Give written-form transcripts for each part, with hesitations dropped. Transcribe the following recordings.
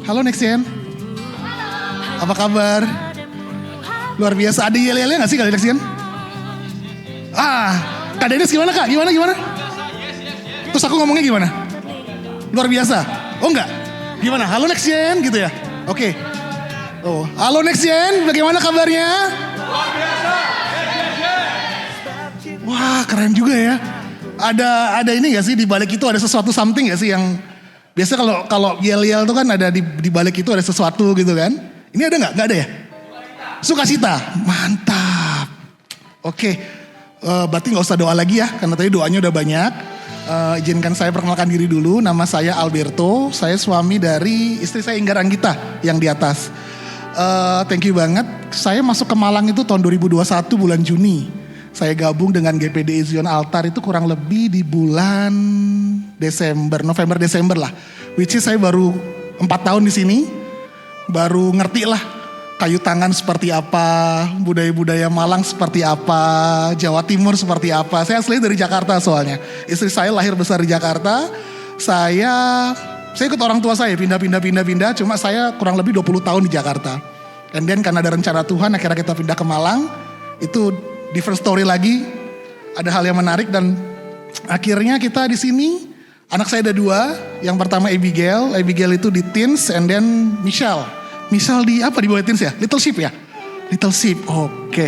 Halo Nexien. Apa kabar? Luar biasa. Ada yel-yelnya gak sih kali Nexien? Kak Dennis gimana kak? Gimana? Terus aku ngomongnya gimana? Luar biasa? Oh enggak? Gimana? Halo Nexien gitu ya? Oke. Oh, halo Nexien, bagaimana kabarnya? Luar biasa. Wah, keren juga ya. Ada ini gak sih di balik itu ada sesuatu something gak sih yang biasa kalau yel-yel tuh kan ada di balik itu ada sesuatu gitu kan? Ini ada nggak? Nggak ada ya? Sukacita, mantap. Oke, berarti nggak usah doa lagi ya, karena tadi doanya udah banyak. Izinkan saya perkenalkan diri dulu. Nama saya Alberto, saya suami dari istri saya Inggar Anggita yang di atas. Thank you banget. Saya masuk ke Malang itu tahun 2021 bulan Juni. Saya gabung dengan GPD Zion Altar itu kurang lebih di bulan November Desember lah. Which is saya baru 4 tahun di sini, baru ngerti lah kayu tangan seperti apa, budaya-budaya Malang seperti apa, Jawa Timur seperti apa. Saya asli dari Jakarta soalnya. Istri saya lahir besar di Jakarta. Saya ikut orang tua saya pindah. Cuma saya kurang lebih 20 tahun di Jakarta. And then karena ada rencana Tuhan akhirnya kita pindah ke Malang. Itu different story lagi, ada hal yang menarik dan akhirnya kita di sini. Anak saya ada 2, yang pertama Abigail itu di teens, and then Michelle di apa di bawah teens ya? Little Sheep ya? Little Sheep, oke.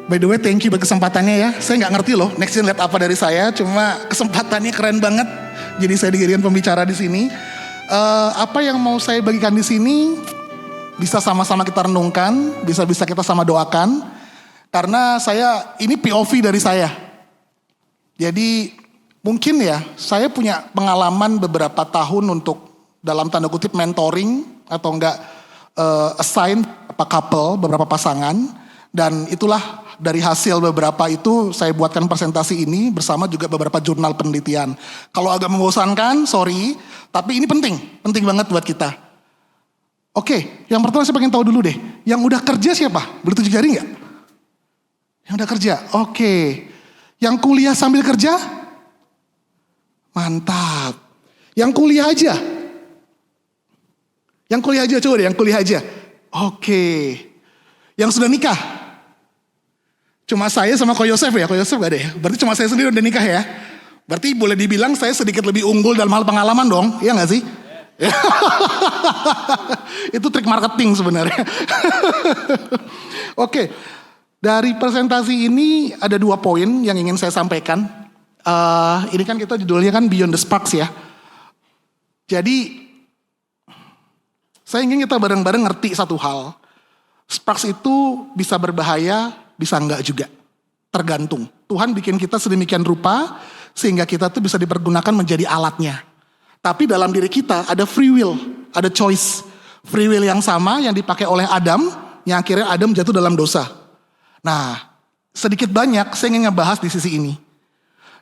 By the way, thank you buat kesempatannya ya. Saya nggak ngerti loh, Nexien lihat apa dari saya, cuma kesempatannya keren banget. Jadi saya dijadikan pembicara di sini. Apa yang mau saya bagikan di sini bisa sama-sama kita renungkan, bisa kita sama doakan. Karena ini POV dari saya. Jadi mungkin ya saya punya pengalaman beberapa tahun untuk dalam tanda kutip mentoring atau enggak assign beberapa pasangan. Dan itulah dari hasil beberapa itu saya buatkan presentasi ini bersama juga beberapa jurnal penelitian. Kalau agak membosankan, sorry, tapi ini penting banget buat kita. Oke, yang pertama saya pengen tahu dulu deh, yang udah kerja siapa? Boleh tunjuk jari nggak? Yang udah kerja, oke. Yang kuliah sambil kerja? Mantap. Yang kuliah aja? Yang kuliah aja, coba deh yang kuliah aja. Oke. Yang sudah nikah? Cuma saya sama Ko Yosef ya? Ko Yosef gak ada ya? Berarti cuma saya sendiri udah nikah ya? Berarti boleh dibilang saya sedikit lebih unggul dalam hal pengalaman dong, iya gak sih? Itu trik marketing sebenarnya. Oke. Dari presentasi ini ada 2 poin yang ingin saya sampaikan. Ini kan kita judulnya kan Beyond the Sparks ya. Jadi saya ingin kita bareng-bareng ngerti satu hal. Sparks itu bisa berbahaya, bisa enggak juga. Tergantung. Tuhan bikin kita sedemikian rupa sehingga kita tuh bisa dipergunakan menjadi alatnya. Tapi dalam diri kita ada free will, ada choice. Free will yang sama yang dipakai oleh Adam, yang akhirnya Adam jatuh dalam dosa. Nah, sedikit banyak saya ingin ngebahas di sisi ini.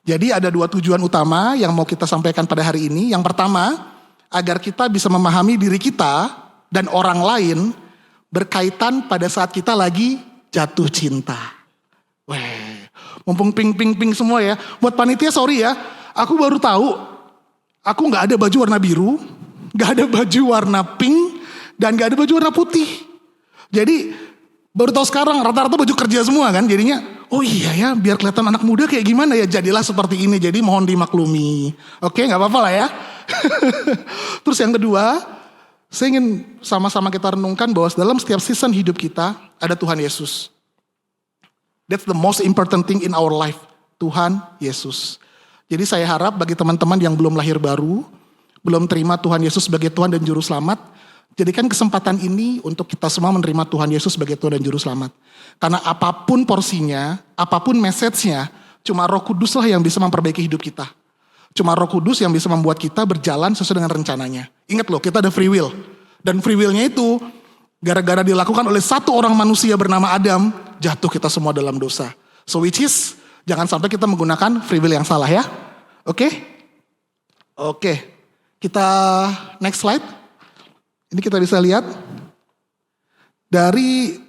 Jadi ada 2 tujuan utama yang mau kita sampaikan pada hari ini. Yang pertama, agar kita bisa memahami diri kita dan orang lain berkaitan pada saat kita lagi jatuh cinta. Weh, mumpung ping semua ya. Buat panitia sorry ya, aku baru tahu, aku gak ada baju warna biru, gak ada baju warna pink, dan gak ada baju warna putih. Jadi baru tahu sekarang rata-rata baju kerja semua kan, jadinya oh iya ya biar kelihatan anak muda kayak gimana ya, jadilah seperti ini, jadi mohon dimaklumi. Oke, gak apa-apa lah ya. Terus yang kedua, saya ingin sama-sama kita renungkan bahwa dalam setiap season hidup kita ada Tuhan Yesus. That's the most important thing in our life, Tuhan Yesus. Jadi saya harap bagi teman-teman yang belum lahir baru, belum terima Tuhan Yesus sebagai Tuhan dan Juru Selamat, jadikan kesempatan ini untuk kita semua menerima Tuhan Yesus sebagai Tuhan dan Juru Selamat. Karena apapun porsinya, apapun message-nya, cuma Roh Kudus lah yang bisa memperbaiki hidup kita. Cuma Roh Kudus yang bisa membuat kita berjalan sesuai dengan rencananya. Ingat loh, kita ada free will. Dan free will-nya itu, gara-gara dilakukan oleh satu orang manusia bernama Adam, jatuh kita semua dalam dosa. So which is, jangan sampai kita menggunakan free will yang salah ya. Oke? Kita next slide. Ini kita bisa lihat dari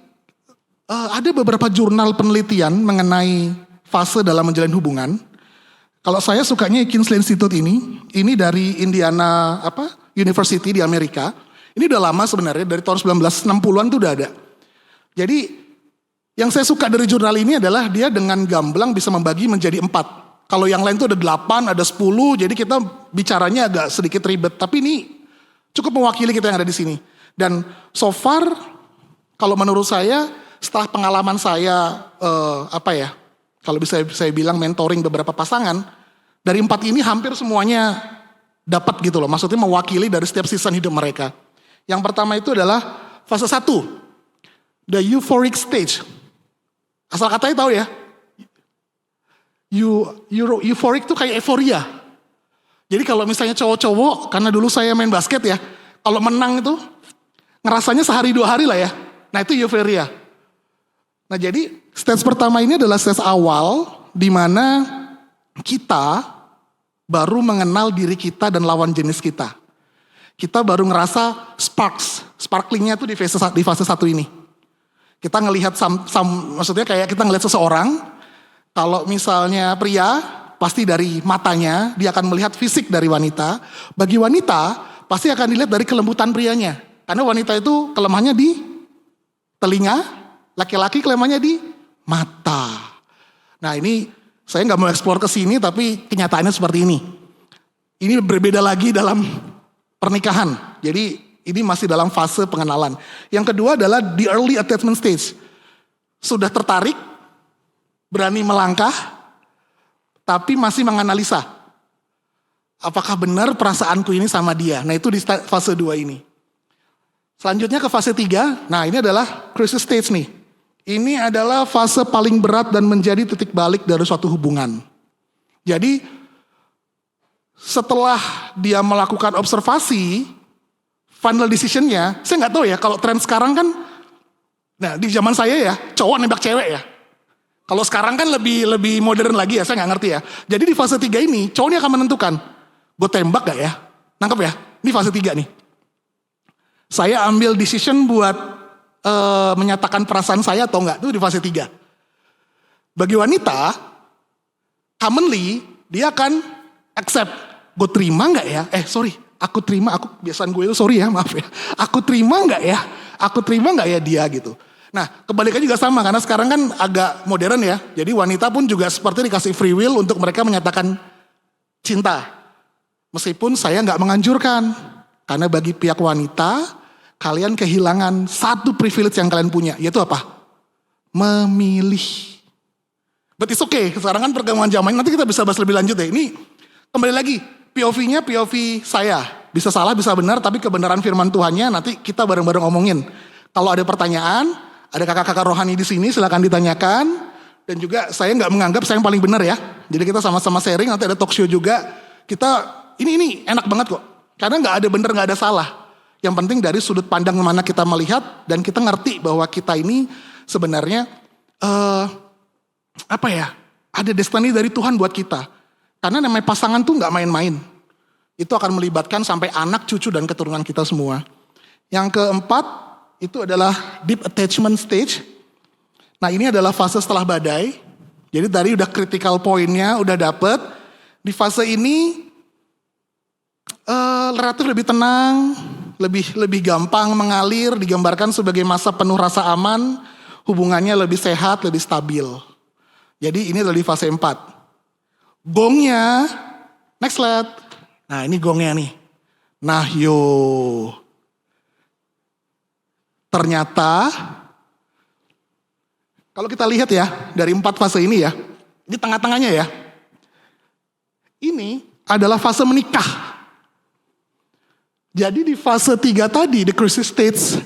ada beberapa jurnal penelitian mengenai fase dalam menjalin hubungan. Kalau saya sukanya Kinsey Institute ini dari University di Amerika. Ini udah lama sebenarnya, dari tahun 1960-an tuh udah ada. Jadi yang saya suka dari jurnal ini adalah dia dengan gamblang bisa membagi menjadi 4. Kalau yang lain tuh ada 8, ada 10, jadi kita bicaranya agak sedikit ribet. Tapi ini cukup mewakili kita yang ada di sini. Dan so far, kalau menurut saya, setelah pengalaman saya, kalau bisa saya bilang mentoring beberapa pasangan, dari 4 ini hampir semuanya dapat gitu loh. Maksudnya mewakili dari setiap season hidup mereka. Yang pertama itu adalah fase 1. The euphoric stage. Asal katanya tahu ya. Euphoric itu kayak euforia. Jadi kalau misalnya cowok-cowok, karena dulu saya main basket ya. Kalau menang itu ngerasanya sehari 2 hari lah ya. Nah itu euforia. Nah jadi stage pertama ini adalah stage awal di mana kita baru mengenal diri kita dan lawan jenis kita. Kita baru ngerasa sparklingnya tuh di fase 1 ini. Kita ngelihat maksudnya kayak kita ngelihat seseorang, kalau misalnya pria, pasti dari matanya, dia akan melihat fisik dari wanita. Bagi wanita, pasti akan dilihat dari kelembutan prianya. Karena wanita itu kelemahannya di telinga, laki-laki kelemahannya di mata. Nah ini saya nggak mau eksplor ke sini, tapi kenyataannya seperti ini. Ini berbeda lagi dalam pernikahan. Jadi ini masih dalam fase pengenalan. Yang kedua adalah the early attachment stage. Sudah tertarik, berani melangkah, tapi masih menganalisa. Apakah benar perasaanku ini sama dia? Nah itu di fase 2 ini. Selanjutnya ke fase 3, nah ini adalah crisis stage nih. Ini adalah fase paling berat dan menjadi titik balik dari suatu hubungan. Jadi setelah dia melakukan observasi, final decision-nya, saya nggak tahu ya kalau tren sekarang kan, nah di zaman saya ya cowok nembak cewek ya. Kalau sekarang kan lebih modern lagi ya, saya nggak ngerti ya. Jadi di fase 3 ini cowok ini akan menentukan, gue tembak gak ya? Nangkep ya? Ini fase 3 nih. Saya ambil decision buat menyatakan perasaan saya atau enggak, itu di fase 3. Bagi wanita, commonly dia akan accept, gue terima enggak ya? Aku terima, biasaan gue itu sorry ya, maaf ya. Aku terima enggak ya? Aku terima enggak ya dia gitu. Nah kebalikannya juga sama, karena sekarang kan agak modern ya. Jadi wanita pun juga seperti dikasih free will untuk mereka menyatakan cinta. Meskipun saya enggak menganjurkan, karena bagi pihak wanita, kalian kehilangan satu privilege yang kalian punya, yaitu apa? Memilih. But it's okay, sekarang kan perkembangan zaman, nanti kita bisa bahas lebih lanjut ya. Ini kembali lagi, POV-nya POV saya. Bisa salah, bisa benar, tapi kebenaran firman Tuhannya nanti kita bareng-bareng omongin. Kalau ada pertanyaan, ada kakak-kakak rohani di sini, silakan ditanyakan. Dan juga saya nggak menganggap saya yang paling benar ya. Jadi kita sama-sama sharing, nanti ada talk show juga. Ini enak banget kok. Karena nggak ada benar, nggak ada salah. Yang penting dari sudut pandang mana kita melihat dan kita ngerti bahwa kita ini sebenarnya ada destiny dari Tuhan buat kita. Karena namanya pasangan tuh nggak main-main. Itu akan melibatkan sampai anak, cucu dan keturunan kita semua. Yang keempat itu adalah deep attachment stage. Nah ini adalah fase setelah badai. Jadi tadi udah critical point-nya udah dapet. Di fase ini relatif lebih tenang. Lebih gampang mengalir, digambarkan sebagai masa penuh rasa aman, hubungannya lebih sehat, lebih stabil. Jadi ini adalah di fase 4. Gongnya, next slide. Nah ini gongnya nih. Nah ternyata, kalau kita lihat ya, dari 4 fase ini ya, ini tengah-tengahnya ya. Ini adalah fase menikah. Jadi di fase 3 tadi, the crisis stage,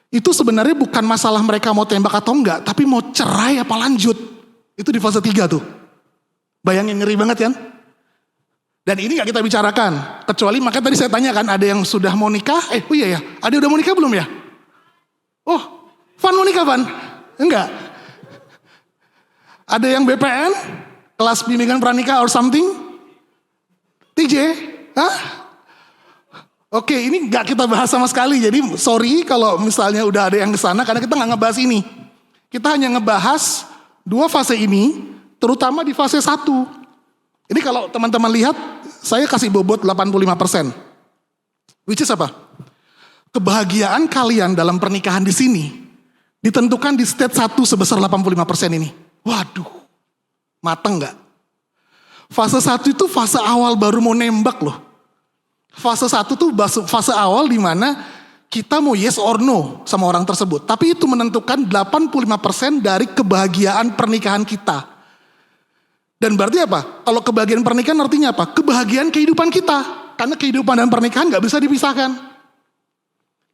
itu sebenarnya bukan masalah mereka mau tembak atau enggak, tapi mau cerai apa lanjut. Itu di fase 3 tuh. Bayangin ngeri banget kan? Dan ini gak kita bicarakan. Kecuali makanya tadi saya tanya kan, ada yang sudah mau nikah? Iya ya, ada yang udah mau nikah belum ya? Oh, Van mau nikah Van? Enggak. Ada yang BPN? Kelas bimbingan pranikah or something? TJ? Hah? Oke, ini gak kita bahas sama sekali. Jadi sorry kalau misalnya udah ada yang kesana, karena kita gak ngebahas ini. Kita hanya ngebahas 2 fase ini, terutama di fase 1. Ini kalau teman-teman lihat, saya kasih bobot 85%. Which is apa? Kebahagiaan kalian dalam pernikahan di sini ditentukan di stage 1 sebesar 85% ini. Waduh, mateng gak? Fase 1 itu fase awal baru mau nembak loh. Fase 1 tuh fase awal di mana kita mau yes or no sama orang tersebut. Tapi itu menentukan 85% dari kebahagiaan pernikahan kita. Dan berarti apa? Kalau kebahagiaan pernikahan artinya apa? Kebahagiaan kehidupan kita. Karena kehidupan dan pernikahan gak bisa dipisahkan.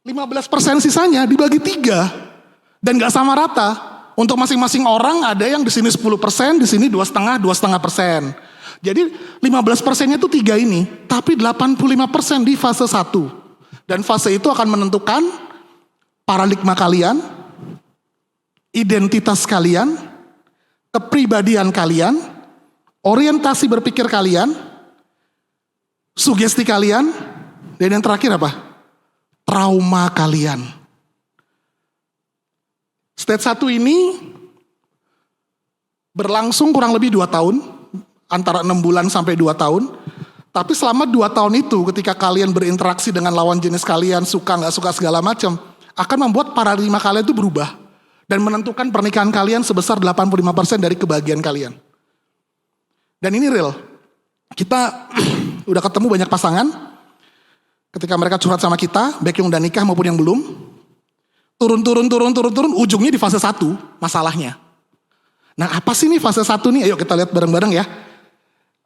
15% sisanya dibagi 3. Dan gak sama rata. Untuk masing-masing orang ada yang di sini 10%, di sini 2,5%. Jadi 15%-nya itu 3 ini. Tapi 85% di fase 1. Dan fase itu akan menentukan paradigma kalian, identitas kalian, kepribadian kalian, orientasi berpikir kalian, sugesti kalian, dan yang terakhir apa? Trauma kalian. Stage 1 ini berlangsung kurang lebih 2 tahun, antara 6 bulan sampai 2 tahun. Tapi selama 2 tahun itu ketika kalian berinteraksi dengan lawan jenis kalian, suka gak suka segala macam, akan membuat paradigma kalian itu berubah. Dan menentukan pernikahan kalian sebesar 85% dari kebahagiaan kalian. Dan ini real. Kita udah ketemu banyak pasangan, ketika mereka curhat sama kita, baik yang udah nikah maupun yang belum, turun, ujungnya di fase 1 masalahnya. Nah apa sih nih fase 1 nih? Ayo kita lihat bareng-bareng ya.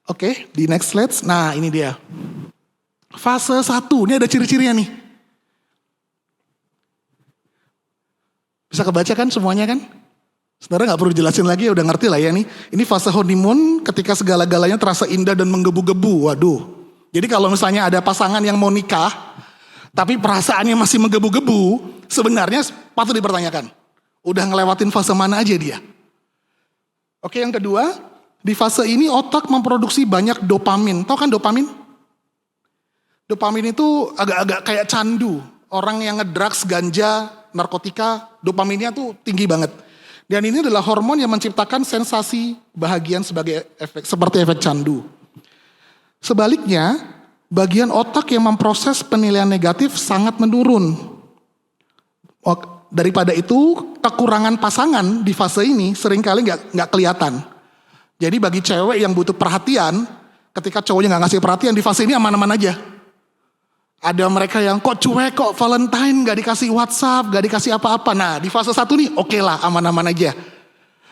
Oke, di next slide. Nah ini dia. Fase 1, ini ada ciri-cirinya nih. Bisa kebaca kan semuanya kan? Saudara gak perlu jelasin lagi, udah ngerti lah ya nih. Ini fase honeymoon ketika segala-galanya terasa indah dan menggebu-gebu. Waduh. Jadi kalau misalnya ada pasangan yang mau nikah, tapi perasaannya masih menggebu-gebu, sebenarnya patut dipertanyakan. Udah ngelewatin fase mana aja dia? Oke, yang kedua, di fase ini otak memproduksi banyak dopamin. Tahu kan dopamin? Dopamin itu agak-agak kayak candu. Orang yang ngedrugs, ganja, narkotika, dopaminnya tuh tinggi banget. Dan ini adalah hormon yang menciptakan sensasi bahagia seperti efek candu. Sebaliknya, bagian otak yang memproses penilaian negatif sangat menurun. Daripada itu, kekurangan pasangan di fase ini seringkali nggak kelihatan. Jadi bagi cewek yang butuh perhatian, ketika cowoknya nggak ngasih perhatian di fase ini aman-aman aja. Ada mereka yang kok cuek, kok Valentine gak dikasih WhatsApp, gak dikasih apa-apa. Nah di fase 1 nih oke lah, aman-aman aja.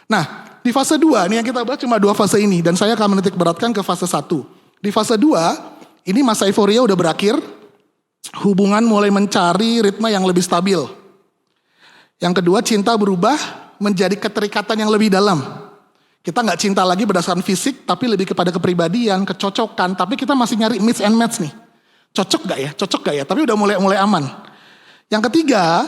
Nah di fase 2, nih yang kita bahas cuma 2 fase ini. Dan saya akan menitik beratkan ke fase 1. Di fase 2, ini masa euforia udah berakhir. Hubungan mulai mencari ritme yang lebih stabil. Yang kedua, cinta berubah menjadi keterikatan yang lebih dalam. Kita gak cinta lagi berdasarkan fisik, tapi lebih kepada kepribadian, kecocokan. Tapi kita masih nyari mix and match nih. Cocok gak ya? Tapi udah mulai aman. Yang ketiga,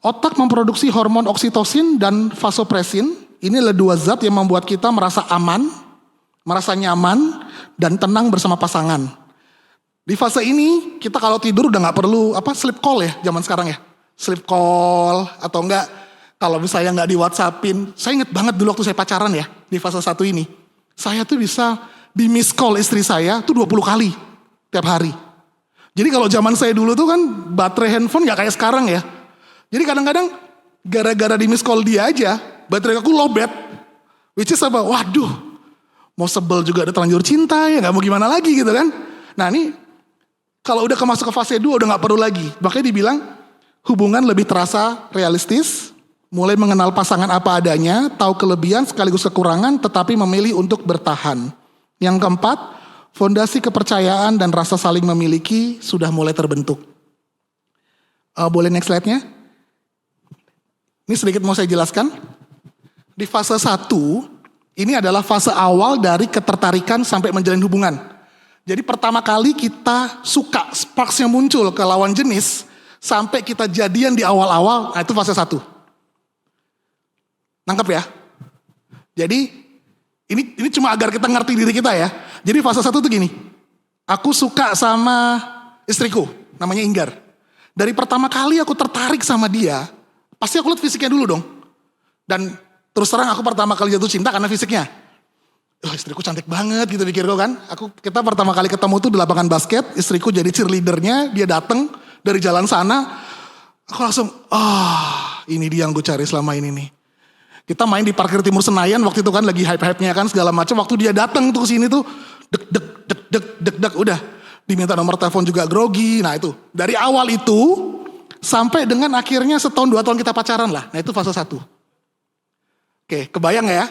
otak memproduksi hormon oksitosin dan vasopresin. Ini adalah 2 zat yang membuat kita merasa aman, merasa nyaman, dan tenang bersama pasangan. Di fase ini, kita kalau tidur udah gak perlu sleep call ya, zaman sekarang ya. Sleep call, atau enggak, kalau misalnya gak di WhatsAppin. Saya inget banget dulu waktu saya pacaran ya, di fase 1 ini. Saya tuh bisa di miss call istri saya tuh 20 kali, tiap hari. Jadi kalau zaman saya dulu tuh kan baterai handphone gak kayak sekarang ya. Jadi kadang-kadang gara-gara di miss call dia aja, baterai aku lowbat. Which is apa? Waduh, mau sebel juga udah terlanjur cinta ya, gak mau gimana lagi gitu kan. Nah ini kalau udah masuk ke fase 2 udah gak perlu lagi. Makanya dibilang hubungan lebih terasa realistis, mulai mengenal pasangan apa adanya, tahu kelebihan sekaligus kekurangan, tetapi memilih untuk bertahan. Yang keempat, fondasi kepercayaan dan rasa saling memiliki sudah mulai terbentuk. Boleh next slide-nya? Ini sedikit mau saya jelaskan. Di fase 1, ini adalah fase awal dari ketertarikan sampai menjalin hubungan. Jadi pertama kali kita suka, sparks-nya muncul ke lawan jenis, sampai kita jadian di awal-awal, nah itu fase 1. Nangkep ya? Jadi ini cuma agar kita ngerti diri kita ya. Jadi fase 1 tuh gini. Aku suka sama istriku, namanya Inggar. Dari pertama kali aku tertarik sama dia, pasti aku lihat fisiknya dulu dong. Dan terus terang aku pertama kali jatuh cinta karena fisiknya. oh, istriku cantik banget gitu pikirku kan. Kita pertama kali ketemu tuh di lapangan basket, istriku jadi cheerleadernya, dia datang dari jalan sana. Aku langsung, ini dia yang gue cari selama ini nih. Kita main di parkir Timur Senayan waktu itu kan lagi hype-hype-nya kan segala macam. Waktu dia datang tuh ke sini tuh deg udah diminta nomor telepon juga grogi. Nah itu dari awal itu sampai dengan akhirnya setahun 2 tahun kita pacaran lah. Nah itu fase 1. Oke, kebayang ya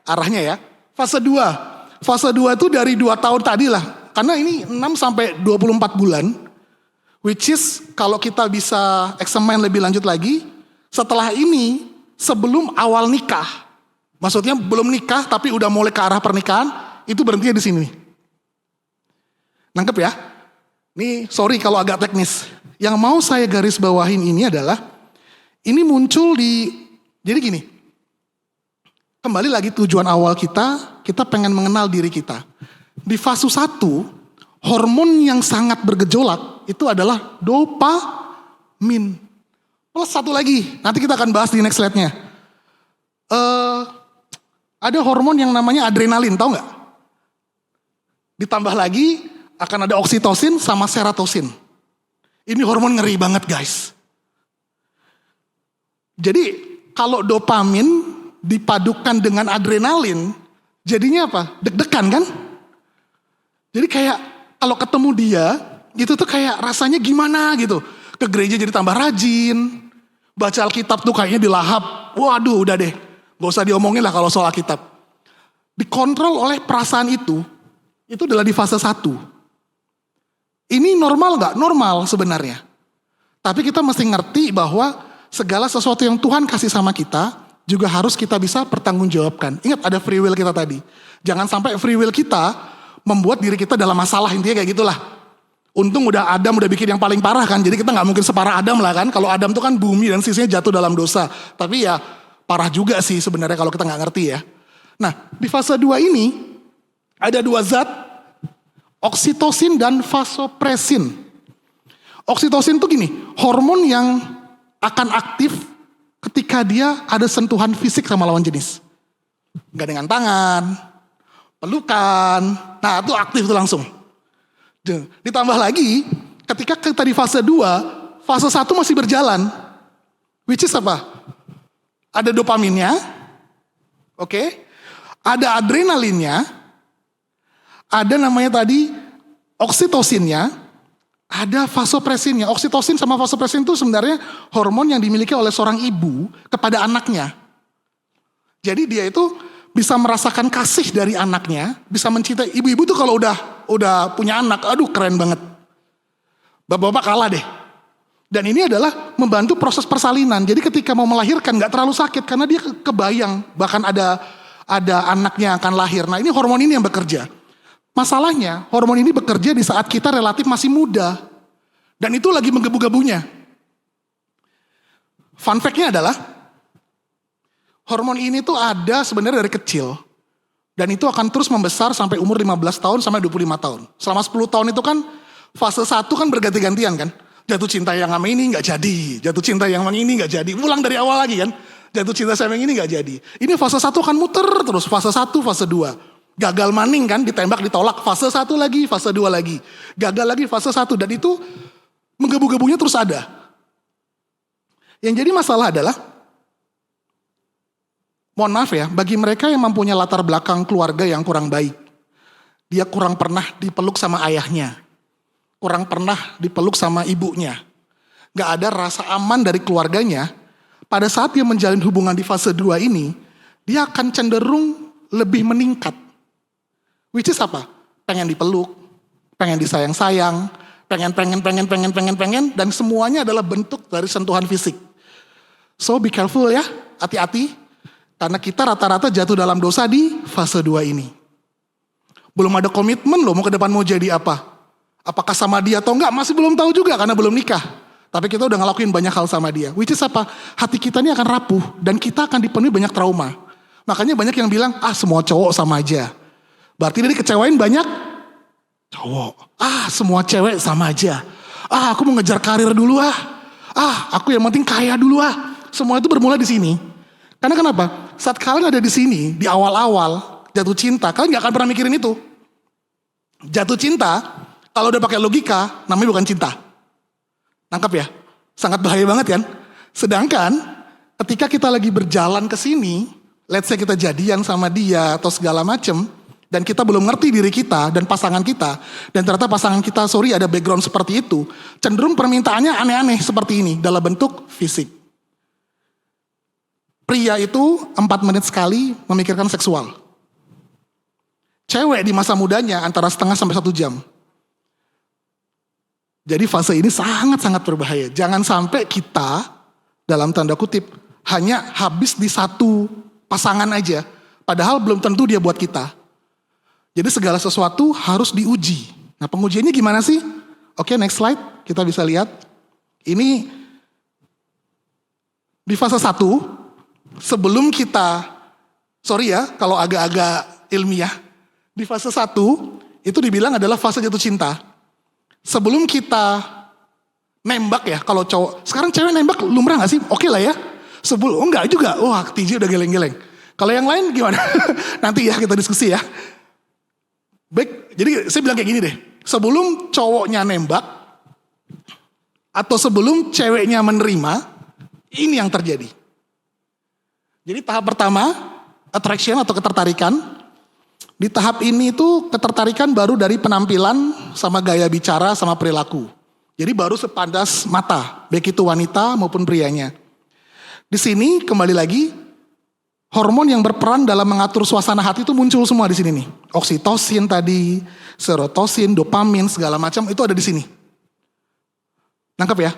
arahnya ya. Fase 2. Fase 2 itu dari 2 tahun tadi lah. Karena ini 6 sampai 24 bulan. Which is kalau kita bisa examine lebih lanjut lagi. Setelah ini sebelum awal nikah. Maksudnya belum nikah tapi udah mulai ke arah pernikahan. Itu berhentinya di sini. Nangkep ya? Nih sorry kalau agak teknis. Yang mau saya garis bawahin ini adalah. Ini muncul di. Jadi gini. Kembali lagi tujuan awal kita pengen mengenal diri kita. Di fase 1, hormon yang sangat bergejolak itu adalah dopamin. Plus satu lagi, nanti kita akan bahas di next slide-nya. Ada hormon yang namanya adrenalin, tahu nggak? Ditambah lagi akan ada oksitosin sama serotonin. Ini hormon ngeri banget guys. Jadi kalau dopamin dipadukan dengan adrenalin, jadinya apa? Deg-degan kan? Jadi kayak kalau ketemu dia, gitu tuh kayak rasanya gimana gitu. Ke gereja jadi tambah rajin, baca Alkitab tuh kayaknya dilahap. Waduh udah deh, gak usah diomongin lah kalau soal Alkitab. Dikontrol oleh perasaan itu adalah di fase 1. Ini normal gak? Normal sebenarnya. Tapi kita mesti ngerti bahwa segala sesuatu yang Tuhan kasih sama kita, juga harus kita bisa pertanggungjawabkan. Ingat ada free will kita tadi. Jangan sampai free will kita membuat diri kita dalam masalah, intinya kayak gitulah. Untung Adam udah bikin yang paling parah kan. Jadi kita gak mungkin separah Adam lah kan. Kalau Adam tuh kan bumi dan sisinya jatuh dalam dosa. Tapi ya parah juga sih sebenarnya kalau kita gak ngerti ya. Nah di fase 2 ini ada 2 zat. Oksitosin dan vasopresin. Oksitosin tuh gini. Hormon yang akan aktif ketika dia ada sentuhan fisik sama lawan jenis. Gak dengan tangan, pelukan, nah itu aktif tuh langsung. Ditambah lagi, ketika kita di fase 2, fase 1 masih berjalan. Which is apa? Ada dopaminnya, oke? Ada adrenalinnya, ada namanya tadi oksitosinnya, ada vasopresinnya. Oksitosin sama vasopresin itu sebenarnya hormon yang dimiliki oleh seorang ibu kepada anaknya. Jadi dia itu bisa merasakan kasih dari anaknya, bisa mencintai. Ibu-ibu tuh kalau udah punya anak, aduh keren banget. Bapak-bapak kalah deh. Dan ini adalah membantu proses persalinan. Jadi ketika mau melahirkan gak terlalu sakit karena dia kebayang bahkan ada anaknya akan lahir. Nah ini hormon ini yang bekerja. Masalahnya, hormon ini bekerja di saat kita relatif masih muda. Dan itu lagi menggebu-gebunya. Fun fact-nya adalah, hormon ini tuh ada sebenarnya dari kecil. Dan itu akan terus membesar sampai umur 15 tahun sampai 25 tahun. Selama 10 tahun itu kan, fase 1 kan berganti-gantian kan. Jatuh cinta yang sama ini gak jadi. Jatuh cinta yang sama ini gak jadi. Ulang dari awal lagi kan. Jatuh cinta sama yang ini gak jadi. Ini fase 1 akan muter terus. Fase 1, fase 2. Gagal maning kan, ditembak, ditolak. Fase 1 lagi, fase 2 lagi. Gagal lagi, fase 1. Dan itu menggebu-gebunya terus ada. Yang jadi masalah adalah, mohon maaf ya, bagi mereka yang mempunyai latar belakang keluarga yang kurang baik. Dia kurang pernah dipeluk sama ayahnya. Kurang pernah dipeluk sama ibunya. Gak ada rasa aman dari keluarganya. Pada saat dia menjalin hubungan di fase 2 ini, dia akan cenderung lebih meningkat. Which is apa? Pengen dipeluk, pengen disayang-sayang, pengen, dan semuanya adalah bentuk dari sentuhan fisik. So be careful ya, hati-hati. Karena kita rata-rata jatuh dalam dosa di fase 2 ini. Belum ada komitmen loh mau ke depan mau jadi apa. Apakah sama dia atau enggak, masih belum tahu juga karena belum nikah. Tapi kita udah ngelakuin banyak hal sama dia. Which is apa? Hati kita ini akan rapuh dan kita akan dipenuhi banyak trauma. Makanya banyak yang bilang, semua cowok sama aja. Berarti dia dikecewain banyak cowok. Semua cewek sama aja. Aku mau ngejar karir dulu aku yang penting kaya dulu Semua itu bermula di sini. Karena kenapa? Saat kalian ada di sini, di awal-awal, jatuh cinta, kalian gak akan pernah mikirin itu. Jatuh cinta, kalau udah pakai logika, namanya bukan cinta. Nangkap ya? Sangat bahaya banget kan? Sedangkan ketika kita lagi berjalan ke sini, let's say kita jadian sama dia atau segala macem, dan kita belum ngerti diri kita dan pasangan kita, dan ternyata pasangan kita ada background seperti itu, cenderung permintaannya aneh-aneh seperti ini dalam bentuk fisik. Pria itu 4 menit sekali memikirkan seksual. Cewek di masa mudanya antara setengah sampai 1 jam. Jadi fase ini sangat-sangat berbahaya. Jangan sampai kita, dalam tanda kutip, hanya habis di satu pasangan aja. Padahal belum tentu dia buat kita. Jadi segala sesuatu harus diuji. Nah, pengujiannya gimana sih? Oke, next slide. Kita bisa lihat. Ini di fase 1, sebelum kita, sorry ya kalau agak-agak ilmiah. Di fase 1, itu dibilang adalah fase jatuh cinta. Sebelum kita nembak ya, kalau cowok, sekarang cewek nembak lumrah gak sih? Oke lah ya. Sebelum, enggak juga. Wah, TJ udah geleng-geleng. Kalau yang lain gimana? Nanti ya kita diskusi ya. Baik, jadi saya bilang kayak gini deh. Sebelum cowoknya nembak, atau sebelum ceweknya menerima, ini yang terjadi. Jadi tahap pertama, attraction atau ketertarikan. Di tahap ini tuh ketertarikan baru dari penampilan sama gaya bicara sama perilaku. Jadi baru sepadas mata, baik itu wanita maupun prianya. Di sini kembali lagi, hormon yang berperan dalam mengatur suasana hati itu muncul semua di sini nih. Oksitosin tadi, serotonin, dopamin, segala macam itu ada di sini. Nangkep ya?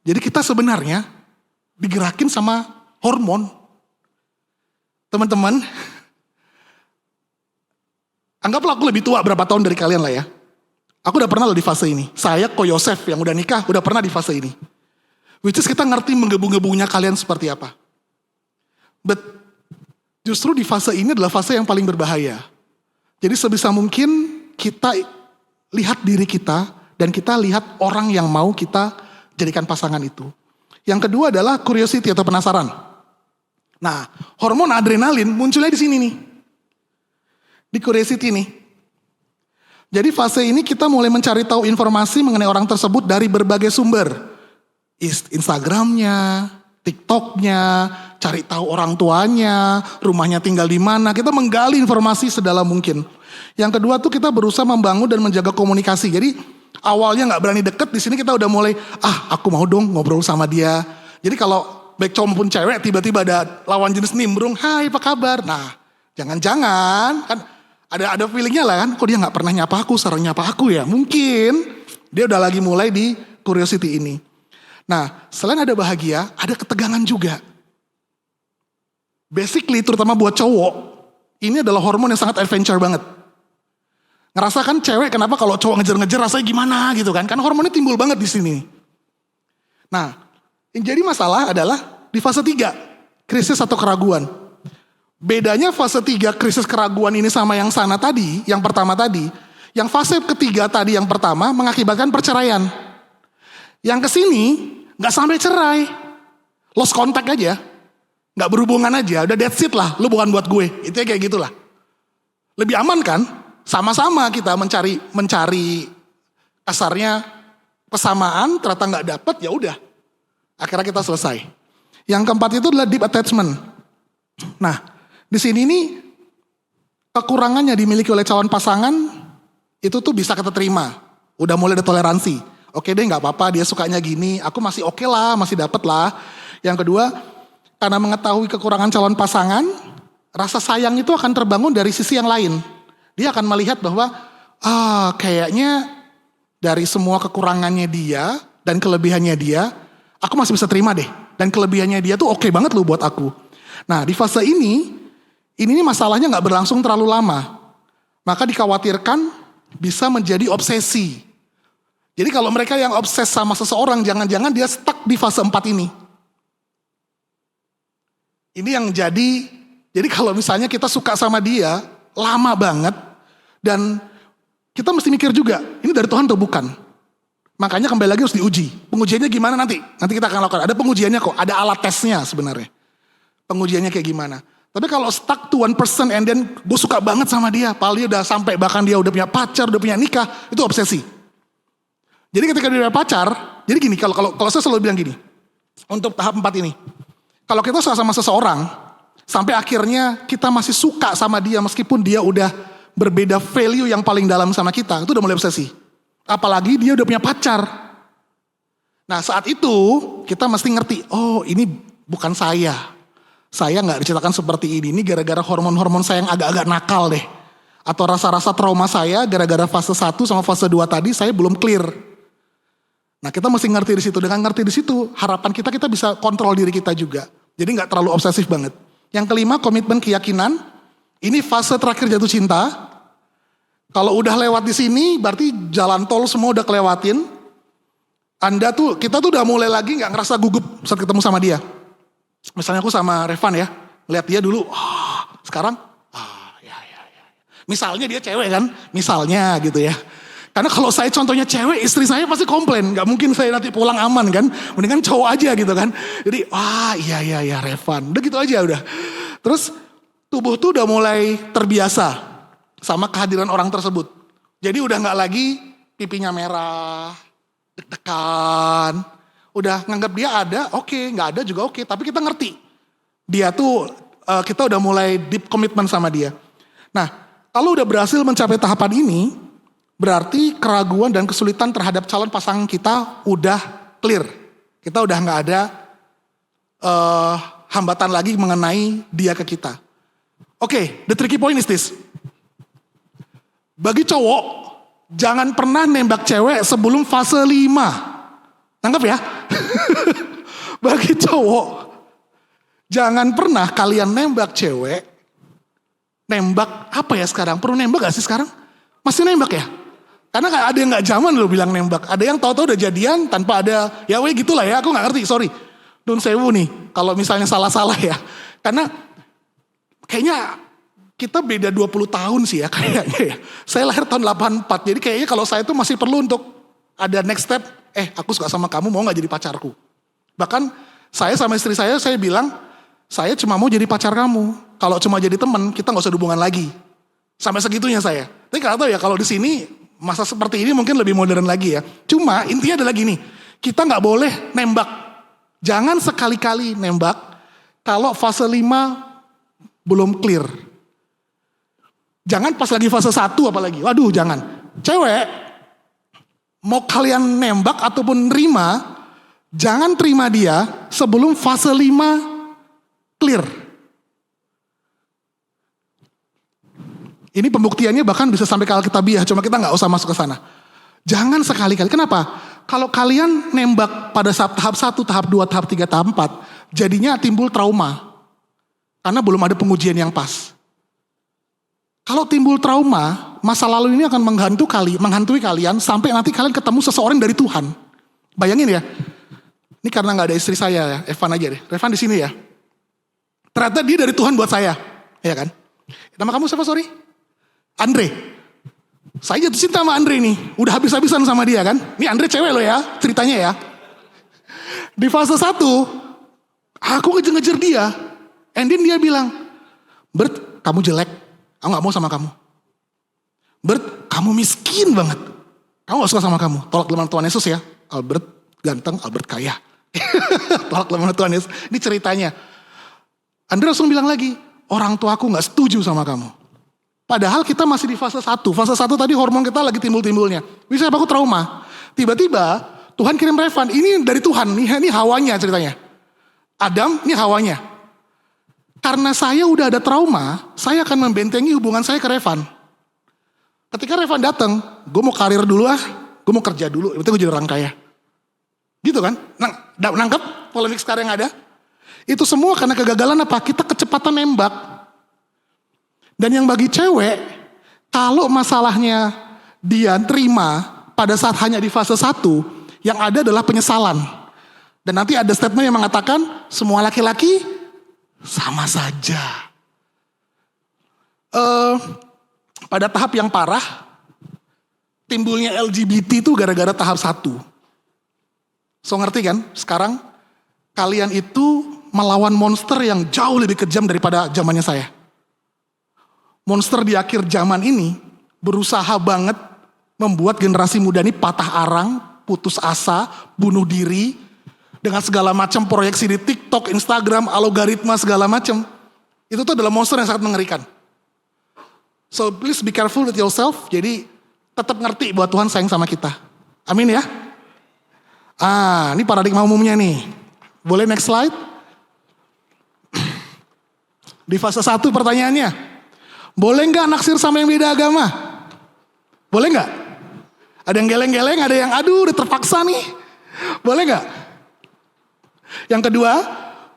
Jadi kita sebenarnya digerakin sama hormon. Teman-teman, anggaplah aku lebih tua berapa tahun dari kalian lah ya. Aku udah pernah loh di fase ini. Saya Ko Yosef yang udah nikah, udah pernah di fase ini. Which is kita ngerti menggebu-gebunya kalian seperti apa. But justru di fase ini adalah fase yang paling berbahaya. Jadi sebisa mungkin kita lihat diri kita dan kita lihat orang yang mau kita jadikan pasangan itu. Yang kedua adalah curiosity atau penasaran. Nah, hormon adrenalin munculnya di sini nih. Di curiosity nih. Jadi fase ini kita mulai mencari tahu informasi mengenai orang tersebut dari berbagai sumber. Instagramnya, TikToknya, cari tahu orang tuanya, rumahnya tinggal di mana. Kita menggali informasi sedalam mungkin. Yang kedua tuh kita berusaha membangun dan menjaga komunikasi. Jadi awalnya nggak berani deket, di sini kita udah mulai, aku mau dong ngobrol sama dia. Jadi kalau baik cowok maupun cewek tiba-tiba ada lawan jenis nimbrung, hai apa kabar? Nah, jangan-jangan kan ada feelingnya lah kan, kok dia nggak pernah nyapa aku, sekarang nyapa aku ya? Mungkin dia udah lagi mulai di curiosity ini. Nah, selain ada bahagia, ada ketegangan juga. Basically, terutama buat cowok, ini adalah hormon yang sangat adventure banget. Ngerasakan cewek kenapa kalau cowok ngejar-ngejar rasanya gimana gitu kan? Karena hormonnya timbul banget di sini. Nah, yang jadi masalah adalah di fase 3, krisis atau keraguan. Bedanya fase 3 krisis keraguan ini sama yang sana tadi, yang pertama tadi. Yang fase ketiga tadi yang pertama mengakibatkan perceraian. Yang kesini gak sampai cerai. Lost contact aja. Gak berhubungan aja, udah that's it lah. Lu bukan buat gue, itu kayak gitulah. Lebih aman kan? Sama-sama kita mencari kasarnya kesamaan, ternyata gak dapet, ya udah. Akhirnya kita selesai. Yang keempat itu adalah deep attachment. Nah, di sini nih kekurangannya dimiliki oleh calon pasangan itu tuh bisa kita terima. Udah mulai ada toleransi. Oke deh, nggak apa-apa dia sukanya gini, aku masih oke lah, masih dapet lah. Yang kedua, karena mengetahui kekurangan calon pasangan, rasa sayang itu akan terbangun dari sisi yang lain. Dia akan melihat bahwa kayaknya dari semua kekurangannya dia dan kelebihannya dia, aku masih bisa terima deh. Dan kelebihannya dia tuh oke banget loh buat aku. Nah, di fase ini masalahnya nggak berlangsung terlalu lama. Maka dikhawatirkan bisa menjadi obsesi. Jadi kalau mereka yang obses sama seseorang, jangan-jangan dia stuck di fase 4 ini. Ini yang jadi kalau misalnya kita suka sama dia, lama banget, dan kita mesti mikir juga, ini dari Tuhan atau bukan? Makanya kembali lagi harus diuji. Pengujiannya gimana nanti? Nanti kita akan lakukan. Ada pengujiannya kok, ada alat tesnya sebenarnya. Pengujiannya kayak gimana? Tapi kalau stuck to one person and then gue suka banget sama dia, padahal dia udah sampai bahkan dia udah punya pacar, udah punya nikah, itu obsesi. Jadi ketika dia punya pacar, jadi gini, kalau saya selalu bilang gini, untuk tahap 4 ini, kalau kita suka sama seseorang, sampai akhirnya kita masih suka sama dia meskipun dia udah berbeda value yang paling dalam sama kita, itu udah mulai obsesi. Apalagi dia udah punya pacar. Nah saat itu kita mesti ngerti, oh ini bukan saya. Saya gak diciptakan seperti ini gara-gara hormon-hormon saya yang agak-agak nakal deh. Atau rasa-rasa trauma saya gara-gara fase 1 sama fase 2 tadi saya belum clear. Nah kita mesti ngerti di situ. Dengan ngerti di situ harapan kita bisa kontrol diri kita juga. Jadi gak terlalu obsesif banget. Yang kelima, komitmen keyakinan. Ini fase terakhir jatuh cinta. Kalau udah lewat di sini berarti jalan tol semua udah kelewatin. Kita tuh udah mulai lagi gak ngerasa gugup saat ketemu sama dia. Misalnya aku sama Revan ya, lihat dia dulu, sekarang, ya. Misalnya dia cewek kan, misalnya gitu ya. Karena kalau saya contohnya cewek, istri saya pasti komplain, gak mungkin saya nanti pulang aman kan, mendingan cowok aja gitu kan. Jadi, iya Revan, udah gitu aja udah. Terus tubuh tuh udah mulai terbiasa sama kehadiran orang tersebut. Jadi udah gak lagi pipinya merah, deg-degan. Udah nganggap dia ada, oke, nggak ada juga oke. Tapi kita ngerti, dia tuh kita udah mulai deep commitment sama dia. Nah, kalau udah berhasil mencapai tahapan ini, berarti keraguan dan kesulitan terhadap calon pasangan kita udah clear. Kita udah nggak ada hambatan lagi mengenai dia ke kita. Oke, the tricky point is this. Bagi cowok, jangan pernah nembak cewek sebelum fase 5. Nangkep ya? Bagi cowok, jangan pernah kalian nembak cewek. Nembak apa ya sekarang? Perlu nembak gak sih sekarang? Masih nembak ya? Karena ada yang gak zaman loh bilang nembak. Ada yang tahu-tahu udah jadian tanpa ada, ya gitulah ya, aku gak ngerti, sorry. Nun sewu nih, kalau misalnya salah-salah ya. Karena kayaknya kita beda 20 tahun sih ya kayaknya ya. Saya lahir tahun 84, jadi kayaknya kalau saya tuh masih perlu untuk ada next step. Aku suka sama kamu, mau gak jadi pacarku? Bahkan saya sama istri saya bilang, saya cuma mau jadi pacar kamu. Kalau cuma jadi teman, kita gak usah hubungan lagi. Sampai segitunya saya. Tapi gak tahu ya, kalau di sini masa seperti ini mungkin lebih modern lagi ya. Cuma intinya adalah gini, kita gak boleh nembak. Jangan sekali-kali nembak kalau fase 5 belum clear. Jangan pas lagi fase 1 apalagi. Waduh jangan. Cewek, mau kalian nembak ataupun nerima, jangan terima dia sebelum fase 5 clear. Ini pembuktiannya bahkan bisa sampai ke Alkitabiah, cuma kita gak usah masuk ke sana. Jangan sekali-kali, kenapa? Kalau kalian nembak pada tahap 1, tahap 2, tahap 3, tahap 4, jadinya timbul trauma. Karena belum ada pengujian yang pas. Kalau timbul trauma, masa lalu ini akan menghantui kalian sampai nanti kalian ketemu seseorang dari Tuhan. Bayangin ya, ini karena nggak ada istri saya ya, Evan aja deh. Evan di sini ya. Ternyata dia dari Tuhan buat saya, ya kan? Nama kamu siapa sorry? Andre. Saya jatuh cinta sama Andre nih, udah habis-habisan sama dia kan? Ini Andre cewek loh ya, ceritanya ya. Di fase 1, aku ngejar-ngejar dia, and then dia bilang, Bert, kamu jelek. Aku gak mau sama kamu. Bert, kamu miskin banget. Aku gak suka sama kamu. Tolak dalam Tuhan Yesus ya. Albert ganteng, Albert kaya. Tolak dalam Tuhan Yesus. Ini ceritanya. Andre langsung bilang lagi, orang tua aku gak setuju sama kamu. Padahal kita masih di fase 1. Fase 1 tadi hormon kita lagi timbul-timbulnya. Bisa aku trauma. Tiba-tiba Tuhan kirim Revan. Ini dari Tuhan. Ini Hawanya ceritanya. Adam, ini Hawanya. Karena saya udah ada trauma, saya akan membentengi hubungan saya ke Revan. Ketika Revan datang, gue mau karir dulu gue mau kerja dulu, itu gue jadi orang kaya. Gitu kan? Nangkep polemik sekarang yang ada? Itu semua karena kegagalan apa? Kita kecepatan nembak. Dan yang bagi cewek, kalau masalahnya dia terima pada saat hanya di fase 1, yang ada adalah penyesalan. Dan nanti ada statement yang mengatakan, semua laki-laki sama saja. Pada tahap yang parah, timbulnya LGBT itu gara-gara tahap 1. So ngerti kan? Sekarang kalian itu melawan monster yang jauh lebih kejam daripada zamannya saya. Monster di akhir zaman ini berusaha banget membuat generasi muda ini patah arang, putus asa, bunuh diri, dengan segala macam proyeksi di TikTok, Instagram, algoritma segala macam. Itu tuh adalah monster yang sangat mengerikan. So please be careful with yourself. Jadi tetap ngerti bahwa Tuhan sayang sama kita. Amin ya. Ini paradigma umumnya nih. Boleh next slide? Di fase 1 pertanyaannya. Boleh nggak naksir sama yang beda agama? Boleh nggak? Ada yang geleng-geleng, ada yang aduh udah terpaksa nih. Boleh nggak? Yang kedua,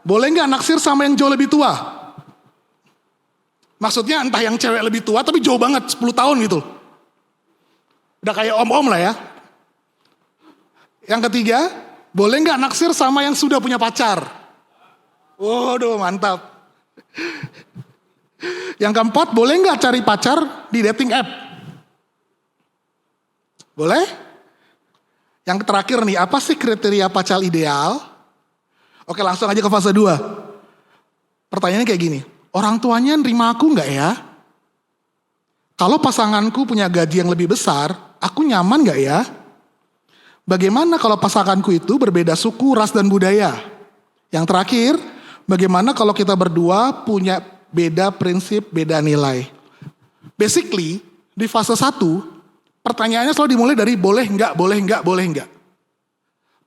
boleh nggak naksir sama yang jauh lebih tua? Maksudnya entah yang cewek lebih tua tapi jauh banget, 10 tahun gitu. Udah kayak om-om lah ya. Yang ketiga, boleh nggak naksir sama yang sudah punya pacar? Waduh, mantap. Yang keempat, boleh nggak cari pacar di dating app? Boleh? Yang terakhir nih, apa sih kriteria pacar ideal? Oke, langsung aja ke fase 2. Pertanyaannya kayak gini, orang tuanya nerima aku nggak ya? Kalau pasanganku punya gaji yang lebih besar, aku nyaman nggak ya? Bagaimana kalau pasanganku itu berbeda suku, ras, dan budaya? Yang terakhir, bagaimana kalau kita berdua punya beda prinsip, beda nilai? Basically, di fase 1, pertanyaannya selalu dimulai dari boleh nggak, boleh nggak, boleh nggak.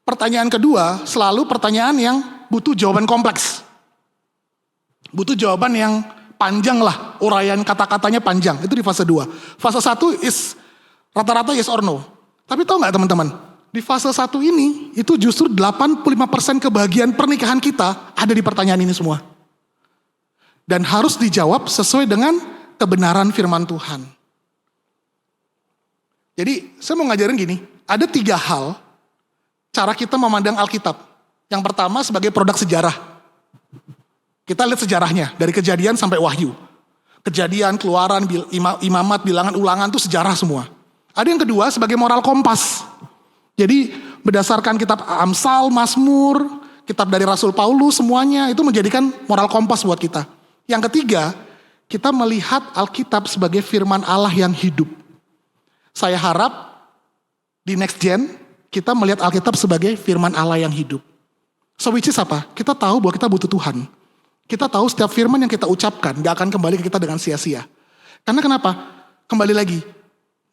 Pertanyaan kedua selalu pertanyaan yang butuh jawaban kompleks. Butuh jawaban yang panjang lah, uraian kata-katanya panjang. Itu di fase 2. Fase 1 is rata-rata yes or no. Tapi tahu nggak teman-teman? Di fase 1 ini itu justru 85% kebahagiaan pernikahan kita ada di pertanyaan ini semua. Dan harus dijawab sesuai dengan kebenaran firman Tuhan. Jadi saya mau ngajarin gini, ada 3 hal cara kita memandang Alkitab. Yang pertama sebagai produk sejarah. Kita lihat sejarahnya, dari Kejadian sampai Wahyu. Kejadian, Keluaran, Imamat, Bilangan, Ulangan itu sejarah semua. Ada yang kedua sebagai moral kompas. Jadi berdasarkan kitab Amsal, Mazmur, kitab dari Rasul Paulus, semuanya itu menjadikan moral kompas buat kita. Yang ketiga, kita melihat Alkitab sebagai firman Allah yang hidup. Saya harap di next gen kita melihat Alkitab sebagai firman Allah yang hidup. So which is apa? Kita tahu bahwa kita butuh Tuhan. Kita tahu setiap firman yang kita ucapkan gak akan kembali ke kita dengan sia-sia. Karena kenapa? Kembali lagi,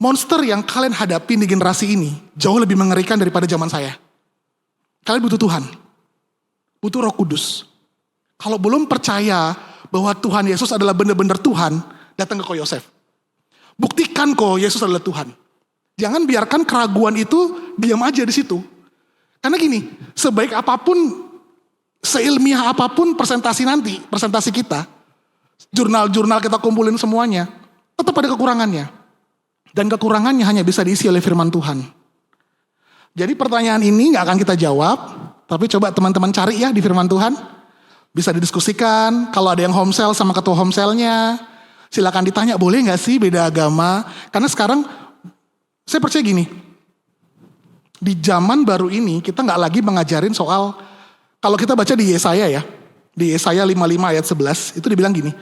monster yang kalian hadapi di generasi ini jauh lebih mengerikan daripada zaman saya. Kalian butuh Tuhan. Butuh Roh Kudus. Kalau belum percaya bahwa Tuhan Yesus adalah benar-benar Tuhan, datang ke Ko Yosef. Buktikan kok Yesus adalah Tuhan. Jangan biarkan keraguan itu diam aja di situ. Karena gini, sebaik apapun, seilmiah apapun presentasi kita, jurnal-jurnal kita kumpulin semuanya, tetap ada kekurangannya. Dan kekurangannya hanya bisa diisi oleh firman Tuhan. Jadi pertanyaan ini gak akan kita jawab, tapi coba teman-teman cari ya di firman Tuhan. Bisa didiskusikan, kalau ada yang homesel sama ketua homeselnya, silakan ditanya, boleh gak sih beda agama? Karena sekarang, saya percaya gini, di zaman baru ini kita gak lagi mengajarin soal, kalau kita baca di Yesaya ya, di Yesaya 55 ayat 11, itu dibilang gini,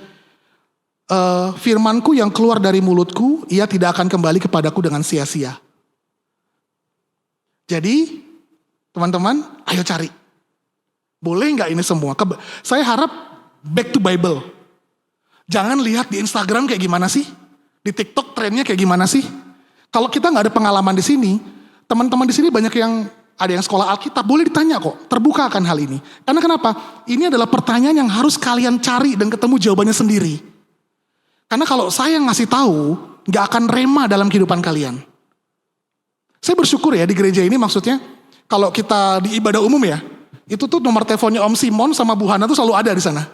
firmanku yang keluar dari mulutku, ia tidak akan kembali kepadaku dengan sia-sia. Jadi, teman-teman, ayo cari. Boleh gak ini semua? Saya harap back to Bible. Jangan lihat di Instagram kayak gimana sih, di TikTok trennya kayak gimana sih. Kalau kita nggak ada pengalaman di sini, teman-teman di sini banyak yang ada yang sekolah Alkitab, boleh ditanya kok, terbuka akan hal ini. Karena kenapa? Ini adalah pertanyaan yang harus kalian cari dan ketemu jawabannya sendiri. Karena kalau saya ngasih tahu, nggak akan rema dalam kehidupan kalian. Saya bersyukur ya di gereja ini, maksudnya kalau kita di ibadah umum ya, itu tuh nomor teleponnya Om Simon sama Bu Hana tuh selalu ada di sana.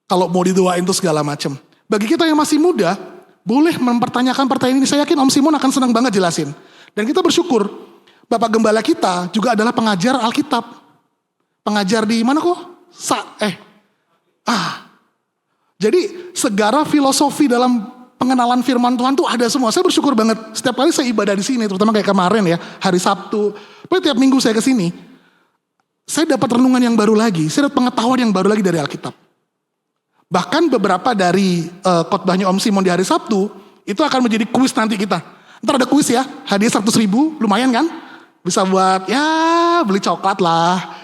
Kalau mau didoain tuh segala macam. Bagi kita yang masih muda, boleh mempertanyakan pertanyaan ini. Saya yakin Om Simon akan senang banget jelasin. Dan kita bersyukur, Bapak Gembala kita juga adalah pengajar Alkitab. Pengajar di mana kok? Jadi segala filosofi dalam pengenalan firman Tuhan tuh ada semua. Saya bersyukur banget. Setiap kali saya ibadah di sini, terutama kayak kemarin ya, hari Sabtu. Pokoknya tiap minggu saya ke sini. saya dapat renungan yang baru lagi, saya dapat pengetahuan yang baru lagi dari Alkitab. Bahkan beberapa dari khotbahnya Om Simon di hari Sabtu, itu akan menjadi kuis nanti kita. Ntar ada kuis ya, hadiah 100.000, lumayan kan? Bisa buat ya beli coklat lah.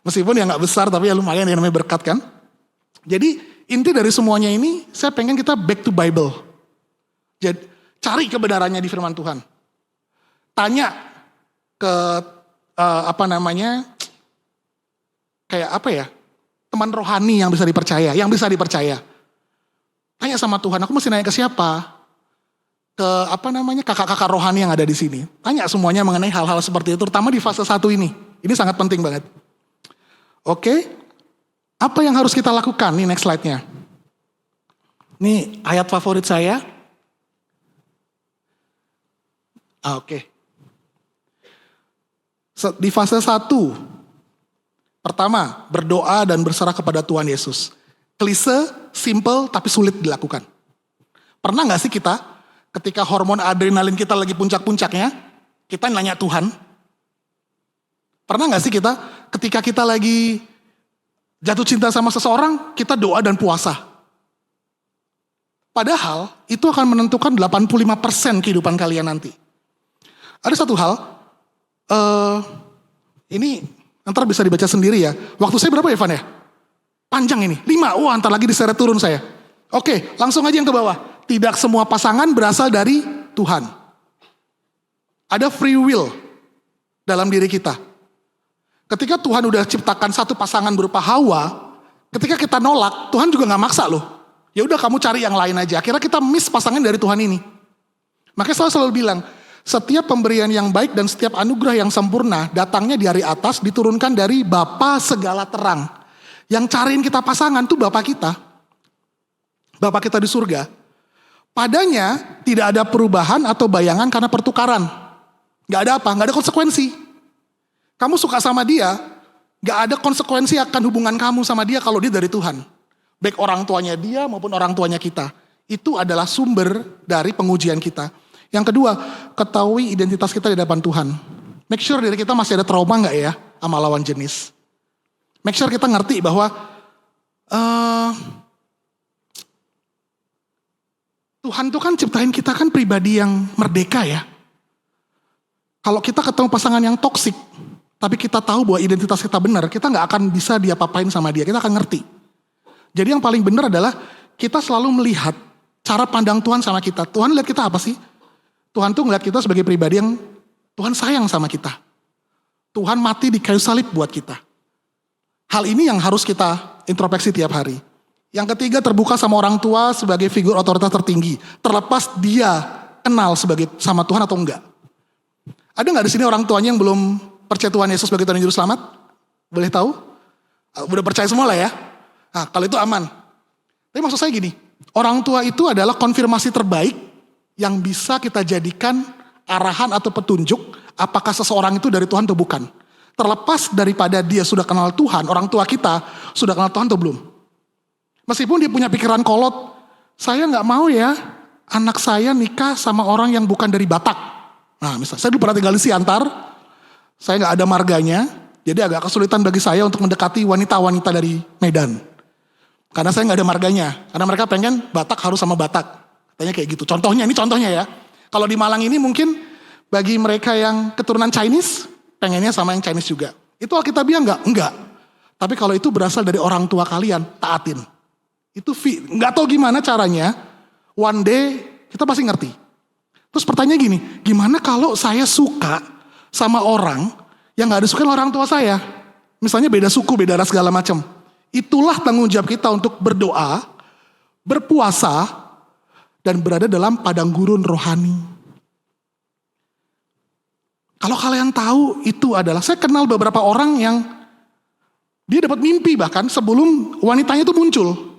Meskipun ya gak besar, tapi ya lumayan ya namanya berkat kan. Jadi inti dari semuanya ini, saya pengen kita back to Bible. Jadi cari kebenarannya di firman Tuhan. Tanya ke kayak apa ya, teman rohani yang bisa dipercaya. Tanya sama Tuhan, aku mesti nanya ke siapa? Ke kakak-kakak rohani yang ada di sini. Tanya semuanya mengenai hal-hal seperti itu, terutama di fase 1 ini. Ini sangat penting banget. Oke, apa yang harus kita lakukan? Nih next slide-nya. Ini ayat favorit saya. Oke. Di fase 1, pertama, berdoa dan berserah kepada Tuhan Yesus. Klise, simple, tapi sulit dilakukan. Pernah gak sih kita, ketika hormon adrenalin kita lagi puncak-puncaknya, kita nanya Tuhan? Pernah gak sih kita, ketika kita lagi jatuh cinta sama seseorang, kita doa dan puasa? Padahal, itu akan menentukan 85% kehidupan kalian nanti. Ada satu hal, ini ntar bisa dibaca sendiri ya. Waktu saya berapa ya, Van ya? Panjang ini, 5. Wah, ntar lagi diseret turun saya. Oke, langsung aja yang ke bawah. Tidak semua pasangan berasal dari Tuhan. Ada free will dalam diri kita. Ketika Tuhan udah ciptakan satu pasangan berupa Hawa, ketika kita nolak, Tuhan juga gak maksa loh. Ya udah kamu cari yang lain aja. Akhirnya kita miss pasangan dari Tuhan ini. Makanya saya selalu bilang, setiap pemberian yang baik dan setiap anugerah yang sempurna datangnya dari atas, diturunkan dari Bapa segala terang. Yang cariin kita pasangan tuh Bapa kita. Bapa kita di surga. Padanya tidak ada perubahan atau bayangan karena pertukaran. Gak ada apa, gak ada konsekuensi. Kamu suka sama dia, gak ada konsekuensi akan hubungan kamu sama dia kalau dia dari Tuhan. Baik orang tuanya dia maupun orang tuanya kita. Itu adalah sumber dari pengujian kita. Yang kedua, ketahui identitas kita di hadapan Tuhan. Make sure diri kita masih ada trauma gak ya sama lawan jenis. Make sure kita ngerti bahwa Tuhan tuh kan ciptain kita kan pribadi yang merdeka ya. Kalau kita ketemu pasangan yang toksik, tapi kita tahu bahwa identitas kita benar, kita gak akan bisa diapa-apain sama dia, kita akan ngerti. Jadi yang paling benar adalah kita selalu melihat cara pandang Tuhan sama kita. Tuhan lihat kita apa sih? Tuhan tuh ngeliat kita sebagai pribadi yang Tuhan sayang sama kita. Tuhan mati di kayu salib buat kita. Hal ini yang harus kita introspeksi tiap hari. Yang ketiga, terbuka sama orang tua sebagai figur otoritas tertinggi. Terlepas dia kenal sama Tuhan atau enggak. Ada gak di sini orang tuanya yang belum percaya Tuhan Yesus sebagai Tuhan dan Juru Selamat? Boleh tahu? Udah percaya semua lah ya. Nah, kalau itu aman. Tapi maksud saya gini, orang tua itu adalah konfirmasi terbaik yang bisa kita jadikan arahan atau petunjuk apakah seseorang itu dari Tuhan atau bukan. Terlepas daripada dia sudah kenal Tuhan, orang tua kita sudah kenal Tuhan atau belum. Meskipun dia punya pikiran kolot, saya gak mau ya anak saya nikah sama orang yang bukan dari Batak. Nah misalnya, saya dulu pernah tinggal di Siantar, saya gak ada marganya, jadi agak kesulitan bagi saya untuk mendekati wanita-wanita dari Medan. Karena saya gak ada marganya, karena mereka pengen Batak harus sama Batak. Katanya kayak gitu, ini contohnya ya. Kalau di Malang ini mungkin bagi mereka yang keturunan Chinese, pengennya sama yang Chinese juga. Itu Alkitabiah enggak. Tapi kalau itu berasal dari orang tua kalian, taatin. Itu nggak tahu gimana caranya, one day kita pasti ngerti. Terus pertanyaan gini, gimana kalau saya suka sama orang yang nggak disukai orang tua saya? Misalnya beda suku, beda ras segala macam. Itulah tanggung jawab kita untuk berdoa, berpuasa, dan berada dalam padang gurun rohani. Kalau kalian tahu itu adalah, saya kenal beberapa orang yang dia dapat mimpi bahkan sebelum wanitanya itu muncul.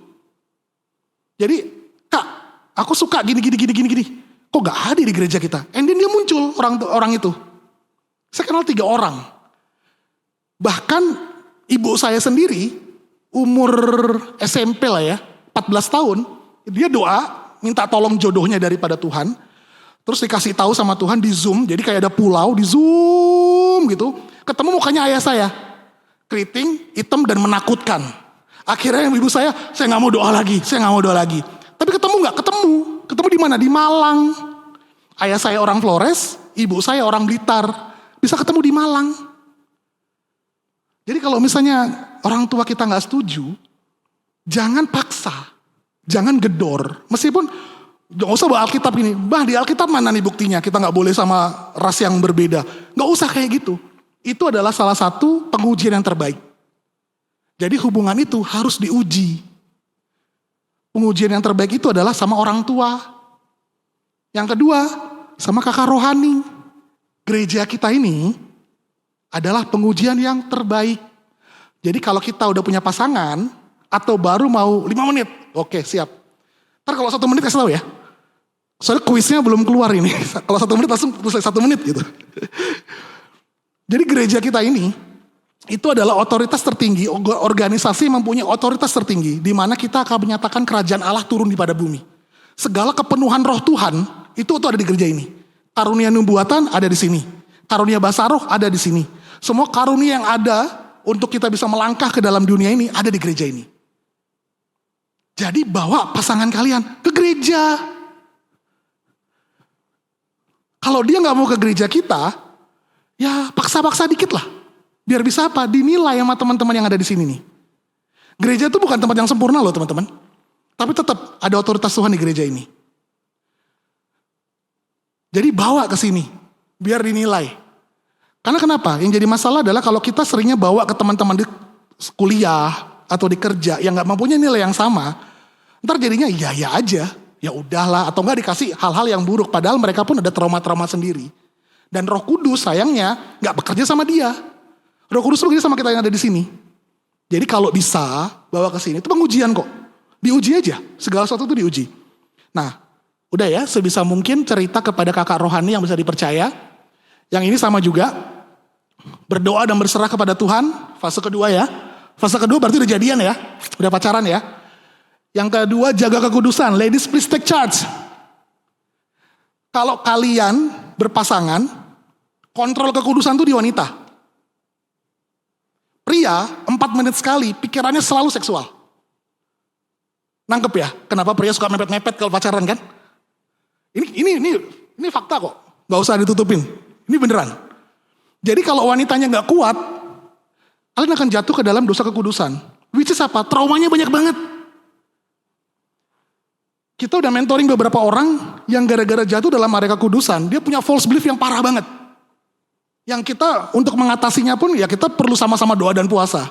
Jadi, Kak, aku suka gini. Kok gak hadir di gereja kita? And then dia muncul orang itu. Saya kenal 3 orang. Bahkan ibu saya sendiri, umur SMP lah ya, 14 tahun, dia doa, minta tolong jodohnya daripada Tuhan. Terus dikasih tahu sama Tuhan di Zoom, jadi kayak ada pulau, di Zoom gitu. Ketemu mukanya ayah saya. keriting, hitam dan menakutkan. Akhirnya ibu saya nggak mau doa lagi, saya nggak mau doa lagi. Tapi ketemu nggak? Ketemu di mana? Di Malang. Ayah saya orang Flores, ibu saya orang Blitar. Bisa ketemu di Malang. Jadi kalau misalnya orang tua kita nggak setuju, jangan paksa, jangan gedor. Meskipun nggak usah bawa Alkitab gini, bah di Alkitab mana nih buktinya kita nggak boleh sama ras yang berbeda. Nggak usah kayak gitu. Itu adalah salah satu pengujian yang terbaik. Jadi hubungan itu harus diuji. Pengujian yang terbaik itu adalah sama orang tua. Yang kedua, sama kakak rohani. Gereja kita ini adalah pengujian yang terbaik. Jadi kalau kita udah punya pasangan, atau baru mau 5 menit, oke siap. Ntar kalau 1 menit kasih tahu ya. Soalnya kuisnya belum keluar ini. Kalau 1 menit langsung selesai 1 menit gitu. Jadi gereja kita ini, itu adalah otoritas tertinggi, organisasi yang mempunyai otoritas tertinggi, di mana kita akan menyatakan kerajaan Allah turun di pada bumi. Segala kepenuhan roh Tuhan, itu ada di gereja ini. Karunia nubuatan ada di sini. Karunia bahasa roh ada di sini. Semua karunia yang ada untuk kita bisa melangkah ke dalam dunia ini ada di gereja ini. Jadi bawa pasangan kalian ke gereja. Kalau dia gak mau ke gereja kita, ya paksa-paksa dikit lah. Biar bisa apa? Dinilai sama teman-teman yang ada di sini nih. Gereja itu bukan tempat yang sempurna loh teman-teman. Tapi tetap ada otoritas Tuhan di gereja ini. Jadi bawa ke sini. Biar dinilai. Karena kenapa? Yang jadi masalah adalah kalau kita seringnya bawa ke teman-teman di kuliah atau di kerja yang gak mempunyai nilai yang sama, ntar jadinya iya aja, ya udahlah, atau enggak dikasih hal-hal yang buruk, padahal mereka pun ada trauma-trauma sendiri. Dan Roh Kudus sayangnya gak bekerja sama dia. Roh Kudus bekerja sama kita yang ada di sini. Jadi kalau bisa bawa ke sini, itu pengujian kok. Diuji aja, segala sesuatu itu diuji. Nah, udah ya, sebisa mungkin cerita kepada kakak rohani yang bisa dipercaya. Yang ini sama juga, berdoa dan berserah kepada Tuhan, fase kedua ya. Fase kedua berarti udah jadian ya, udah pacaran ya. Yang kedua, jaga kekudusan. Ladies please take charge. Kalau kalian berpasangan, kontrol kekudusan itu di wanita. Pria 4 menit sekali pikirannya selalu seksual. Nangkep ya? Kenapa pria suka mepet-mepet kalau pacaran kan? Ini fakta kok. Gak usah ditutupin. Ini beneran. Jadi kalau wanitanya gak kuat, kalian akan jatuh ke dalam dosa kekudusan. Which is apa? Traumanya banyak banget. Kita udah mentoring beberapa orang yang gara-gara jatuh dalam area kekudusan, dia punya false belief yang parah banget. Yang kita untuk mengatasinya pun ya kita perlu sama-sama doa dan puasa.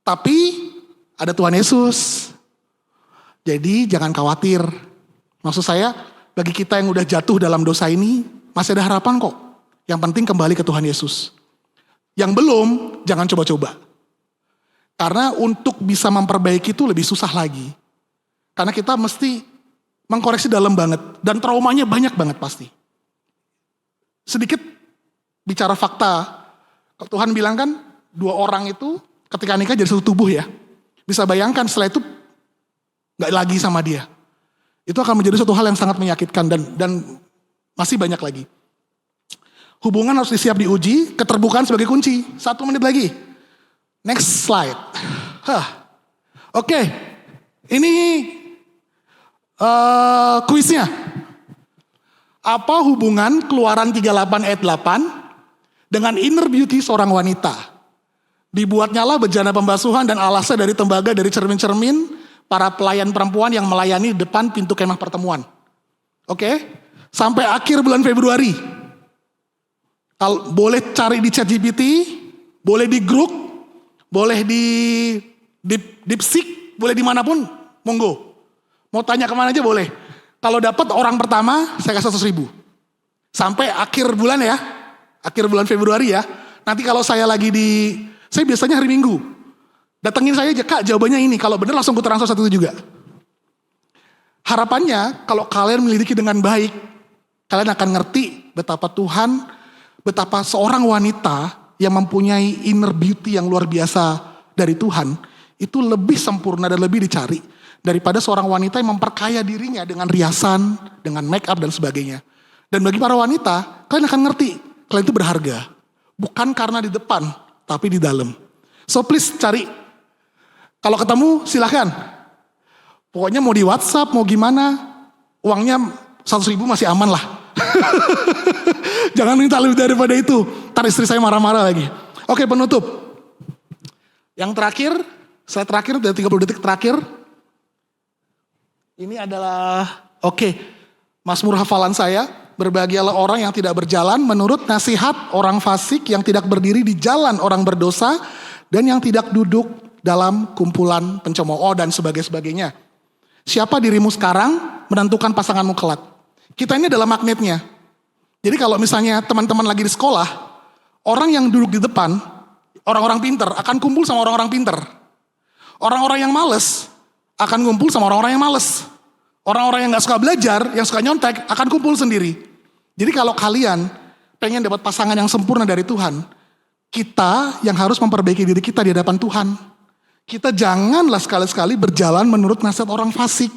Tapi ada Tuhan Yesus. Jadi jangan khawatir. Maksud saya bagi kita yang udah jatuh dalam dosa ini masih ada harapan kok. Yang penting kembali ke Tuhan Yesus. Yang belum jangan coba-coba. Karena untuk bisa memperbaiki itu lebih susah lagi. Karena kita mesti mengkoreksi dalam banget. Dan traumanya banyak banget pasti. Sedikit bicara fakta. Tuhan bilang kan 2 orang itu ketika nikah jadi satu tubuh ya. Bisa bayangkan setelah itu gak lagi sama dia. Itu akan menjadi suatu hal yang sangat menyakitkan. Dan masih banyak lagi. Hubungan harus disiap diuji. Keterbukaan sebagai kunci. 1 menit lagi. Next slide. Oke. Ini kuisnya. Apa hubungan Keluaran 38 ayat 8 dengan inner beauty seorang wanita? Dibuatnyalah bejana pembasuhan dan alasnya dari tembaga dari cermin-cermin para pelayan perempuan yang melayani depan pintu kemah pertemuan. Oke? Sampai akhir bulan Februari. Boleh cari di ChatGPT, boleh di Grok, boleh di DeepSeek, boleh dimanapun, monggo. Mau tanya kemana aja boleh. Kalau dapat orang pertama, saya kasih 100.000. Sampai akhir bulan ya, akhir bulan Februari ya. Nanti kalau saya lagi saya biasanya hari Minggu. Datengin saya aja, Kak jawabannya ini. Kalau benar langsung ku transfer 1 itu juga. Harapannya kalau kalian melidiki dengan baik, kalian akan ngerti betapa Tuhan, betapa seorang wanita yang mempunyai inner beauty yang luar biasa dari Tuhan, itu lebih sempurna dan lebih dicari daripada seorang wanita yang memperkaya dirinya dengan riasan, dengan make up dan sebagainya. Dan bagi para wanita, kalian akan ngerti, kalian itu berharga. Bukan karena di depan, tapi di dalam. So please cari. Kalau ketemu silahkan. Pokoknya mau di WhatsApp, mau gimana, uangnya 100.000 masih aman lah. Jangan minta lebih daripada itu. Ntar istri saya marah-marah lagi. Oke, penutup. Yang terakhir, slide terakhir, dari 30 detik terakhir. Ini adalah, Mazmur hafalan saya. Berbahagialah orang yang tidak berjalan menurut nasihat orang fasik, yang tidak berdiri di jalan orang berdosa, dan yang tidak duduk dalam kumpulan pencemooh dan sebagainya. Siapa dirimu sekarang menentukan pasanganmu kelak. Kita ini adalah magnetnya. Jadi kalau misalnya teman-teman lagi di sekolah, orang yang duduk di depan, orang-orang pinter akan kumpul sama orang-orang pinter. Orang-orang yang males akan kumpul sama orang-orang yang males. Orang-orang yang gak suka belajar, yang suka nyontek akan kumpul sendiri. Jadi kalau kalian pengen dapat pasangan yang sempurna dari Tuhan, kita yang harus memperbaiki diri kita di hadapan Tuhan. Kita janganlah sekali-sekali berjalan menurut nasihat orang fasik.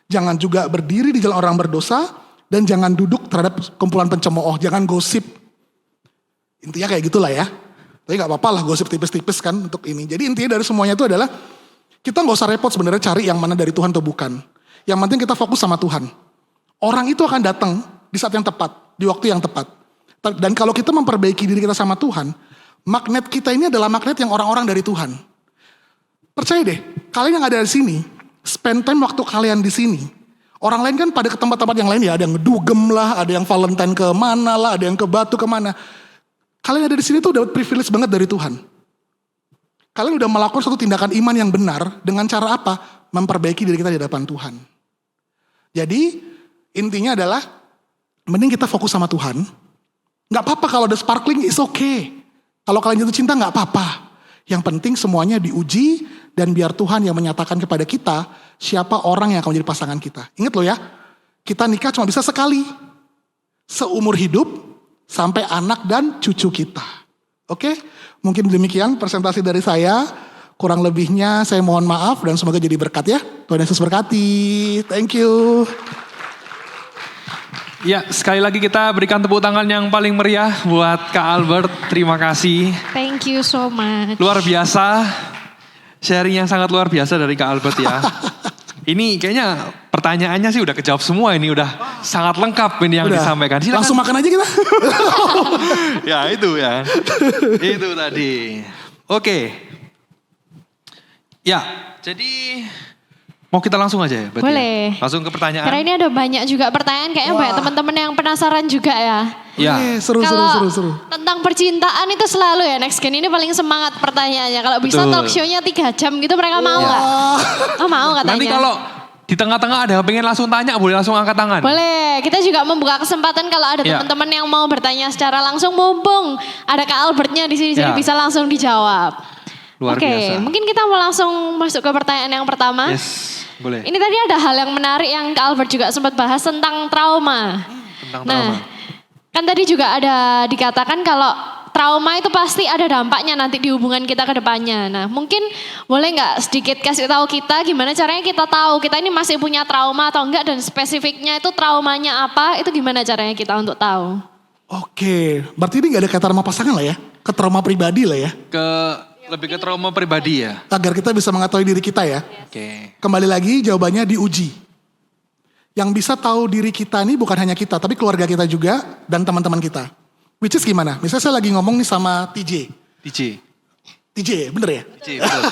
Jangan juga berdiri di jalan orang berdosa. Dan jangan duduk terhadap kumpulan pencemooh. Jangan gosip. Intinya kayak gitulah ya. Tapi gak apa-apa lah gosip tipis-tipis kan untuk ini. Jadi intinya dari semuanya itu adalah kita gak usah repot sebenarnya cari yang mana dari Tuhan atau bukan. Yang penting kita fokus sama Tuhan. Orang itu akan datang di saat yang tepat. Di waktu yang tepat. Dan kalau kita memperbaiki diri kita sama Tuhan, magnet kita ini adalah magnet yang orang-orang dari Tuhan. Percaya deh, kalian yang ada di sini, spend time waktu kalian di sini. Orang lain kan pada ke tempat-tempat yang lain ya, ada yang ngedugem lah, ada yang Valentine kemana lah, ada yang ke Batu kemana. Kalian ada di sini tuh dapat privilege banget dari Tuhan. Kalian udah melakukan suatu tindakan iman yang benar dengan cara apa? Memperbaiki diri kita di hadapan Tuhan. Jadi intinya adalah mending kita fokus sama Tuhan. Gak apa-apa kalau ada sparkling, it's okay. Kalau kalian jatuh cinta gak apa-apa. Yang penting semuanya diuji dan biar Tuhan yang menyatakan kepada kita siapa orang yang akan menjadi pasangan kita. Ingat loh ya, kita nikah cuma bisa sekali. Seumur hidup sampai anak dan cucu kita. Oke? Mungkin demikian presentasi dari saya. Kurang lebihnya saya mohon maaf dan semoga jadi berkat ya. Tuhan Yesus berkati. Thank you. Ya, sekali lagi kita berikan tepuk tangan yang paling meriah buat Kak Albert. Terima kasih. Thank you so much. Luar biasa. Sharing yang sangat luar biasa dari Kak Albert ya. Ini kayaknya pertanyaannya sih udah kejawab semua ini. Udah sangat lengkap ini yang disampaikan. Silakan. Langsung makan aja kita. Ya itu ya. Itu tadi. Oke. Ya, jadi... Mau kita langsung aja ya? Boleh. Ya? Langsung ke pertanyaan. Karena ini ada banyak juga pertanyaan, kayaknya banyak teman-teman yang penasaran juga ya. Ya. Seru. Tentang percintaan itu selalu ya, Next Gen ini paling semangat pertanyaannya. Kalau bisa talk show-nya 3 jam gitu mereka mau gak? Oh mau katanya. Nanti kalau di tengah-tengah ada yang pengen langsung tanya, boleh langsung angkat tangan. Boleh, kita juga membuka kesempatan kalau ada teman-teman yang mau bertanya secara langsung, mumpung ada Kak Albertnya di sini, jadi bisa langsung dijawab. Luar biasa. Mungkin kita mau langsung masuk ke pertanyaan yang pertama. Yes. Boleh. Ini tadi ada hal yang menarik yang Kak Albert juga sempat bahas tentang trauma. Nah, kan tadi juga ada dikatakan kalau trauma itu pasti ada dampaknya nanti di hubungan kita ke depannya. Nah, mungkin boleh nggak sedikit kasih tahu kita gimana caranya kita tahu kita ini masih punya trauma atau enggak dan spesifiknya itu traumanya apa? Itu gimana caranya kita untuk tahu? Oke, berarti ini nggak ada kaitan sama pasangan lah ya, ke trauma pribadi lah ya. Lebih ke trauma pribadi ya. Agar kita bisa mengetahui diri kita ya. Oke. Kembali lagi jawabannya diuji. Yang bisa tahu diri kita ini bukan hanya kita, tapi keluarga kita juga dan teman-teman kita. Which is gimana? Misalnya saya lagi ngomong nih sama TJ, bener ya? TJ, betul.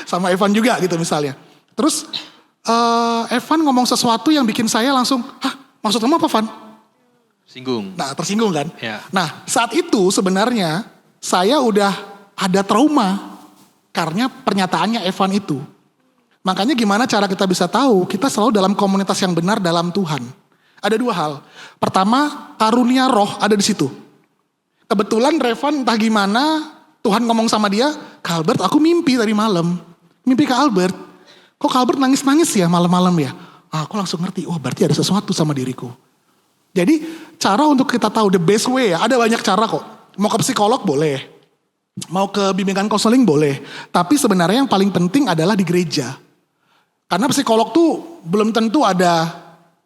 Sama Evan juga gitu misalnya. Terus Evan ngomong sesuatu yang bikin saya langsung, maksud kamu apa Van? Singgung. Nah tersinggung kan? Ya. Nah saat itu sebenarnya saya udah ada trauma karena pernyataannya Evan itu. Makanya gimana cara kita bisa tahu kita selalu dalam komunitas yang benar dalam Tuhan. Ada 2 hal. Pertama, karunia roh ada di situ. Kebetulan Revan entah gimana Tuhan ngomong sama dia, Kak Albert aku mimpi tadi malam. Mimpi Kak Albert. Kok Kak Albert nangis-nangis ya malam-malam ya? Aku langsung ngerti, berarti ada sesuatu sama diriku. Jadi cara untuk kita tahu the best way ya, ada banyak cara kok. Mau ke psikolog boleh. Mau ke bimbingan konseling boleh. Tapi sebenarnya yang paling penting adalah di gereja. Karena psikolog tuh belum tentu ada,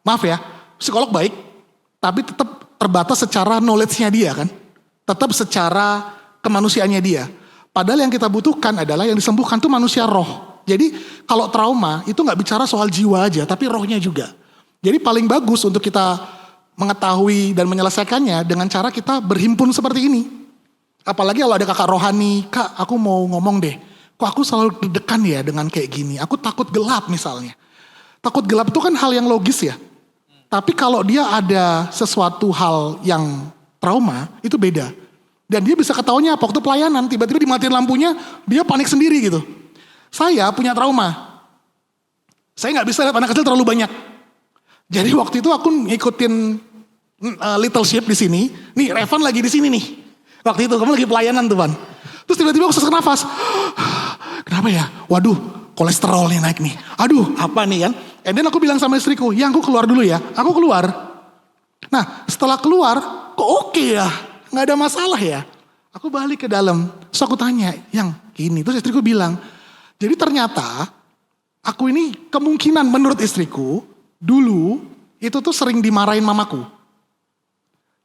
maaf ya, psikolog baik. Tapi tetap terbatas secara knowledge-nya dia kan. Tetap secara kemanusiaannya dia. Padahal yang kita butuhkan adalah yang disembuhkan tuh manusia roh. Jadi kalau trauma itu nggak bicara soal jiwa aja, tapi rohnya juga. Jadi paling bagus untuk kita mengetahui dan menyelesaikannya dengan cara kita berhimpun seperti ini. Apalagi kalau ada kakak rohani, Kak aku mau ngomong deh. Kok aku selalu deg-degan ya dengan kayak gini. Aku takut gelap misalnya. Takut gelap itu kan hal yang logis ya. Tapi kalau dia ada sesuatu hal yang trauma, itu beda. Dan dia bisa ketahuinya apa? Waktu pelayanan, tiba-tiba dimatiin lampunya, dia panik sendiri gitu. Saya punya trauma. Saya gak bisa lihat anak kecil terlalu banyak. Jadi waktu itu aku ngikutin Little Sheep di sini. Nih, Revan lagi di sini nih. Waktu itu, kamu lagi pelayanan tuh, Van. Terus tiba-tiba aku sesak nafas. Kenapa ya? Waduh, kolesterolnya naik nih. Aduh, apa nih kan? And then aku bilang sama istriku, ya aku keluar dulu ya. Aku keluar. Nah, setelah keluar, kok oke ya? Nggak ada masalah ya. Aku balik ke dalam. Terus aku tanya, yang gini. Terus istriku bilang, jadi ternyata aku ini kemungkinan menurut istriku, dulu itu tuh sering dimarahin mamaku.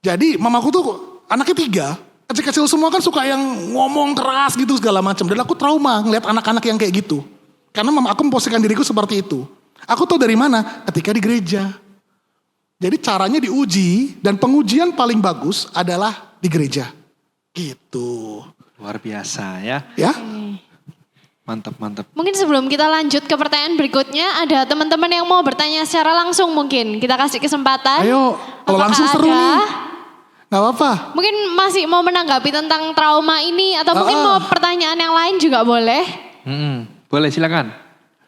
Jadi mamaku tuh anaknya 3. Kecil-kecil semua kan suka yang ngomong keras gitu segala macam. Dan aku trauma ngeliat anak-anak yang kayak gitu. Karena mama aku memposisikan diriku seperti itu. Aku tahu dari mana? Ketika di gereja. Jadi caranya diuji dan pengujian paling bagus adalah di gereja. Gitu. Luar biasa ya. Ya? Mantap, mantap. Mungkin sebelum kita lanjut ke pertanyaan berikutnya, ada teman-teman yang mau bertanya secara langsung mungkin. Kita kasih kesempatan. Ayo, kalau Apakah langsung seru ada? nih. Gak apa-apa. Mungkin masih mau menanggapi tentang trauma ini atau mungkin mau pertanyaan yang lain juga boleh. Boleh, silakan.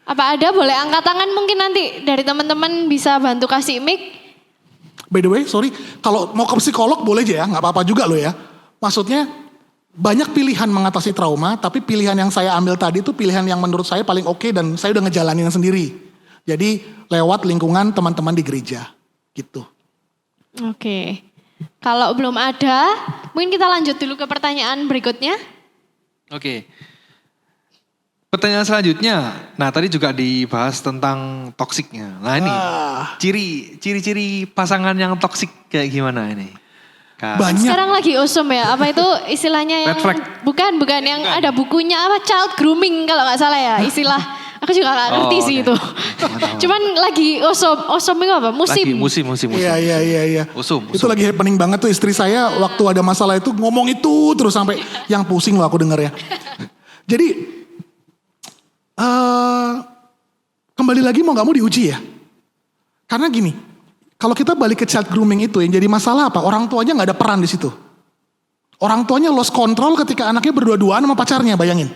Apa ada boleh angkat tangan mungkin nanti dari teman-teman bisa bantu kasih mic. By the way, sorry. Kalau mau ke psikolog boleh aja ya, gak apa-apa juga loh ya. Maksudnya banyak pilihan mengatasi trauma, tapi pilihan yang saya ambil tadi itu pilihan yang menurut saya paling oke dan saya udah ngejalanin sendiri. Jadi lewat lingkungan teman-teman di gereja. Gitu. Oke. Kalau belum ada, mungkin kita lanjut dulu ke pertanyaan berikutnya. Oke. Pertanyaan selanjutnya, nah tadi juga dibahas tentang toksiknya. Nah ini, ciri-ciri pasangan yang toksik kayak gimana ini? Kak? Banyak. Sekarang lagi usum ya, apa itu istilahnya yang Red flag. bukan yang ada bukunya apa child grooming kalau nggak salah ya istilah. Aku juga nggak ngerti sih oke. itu. Cuman lagi usum itu apa? Lagi Musim. musim. Iya. Usum. Itu lagi happening banget tuh istri saya waktu ada masalah itu ngomong itu terus sampai yang pusing loh aku denger ya. Jadi kembali lagi mau gak mau diuji ya. Karena gini, kalau kita balik ke child grooming itu yang jadi masalah apa? Orang tuanya gak ada peran di situ. Orang tuanya lost control ketika anaknya berdua-duaan sama pacarnya, bayangin.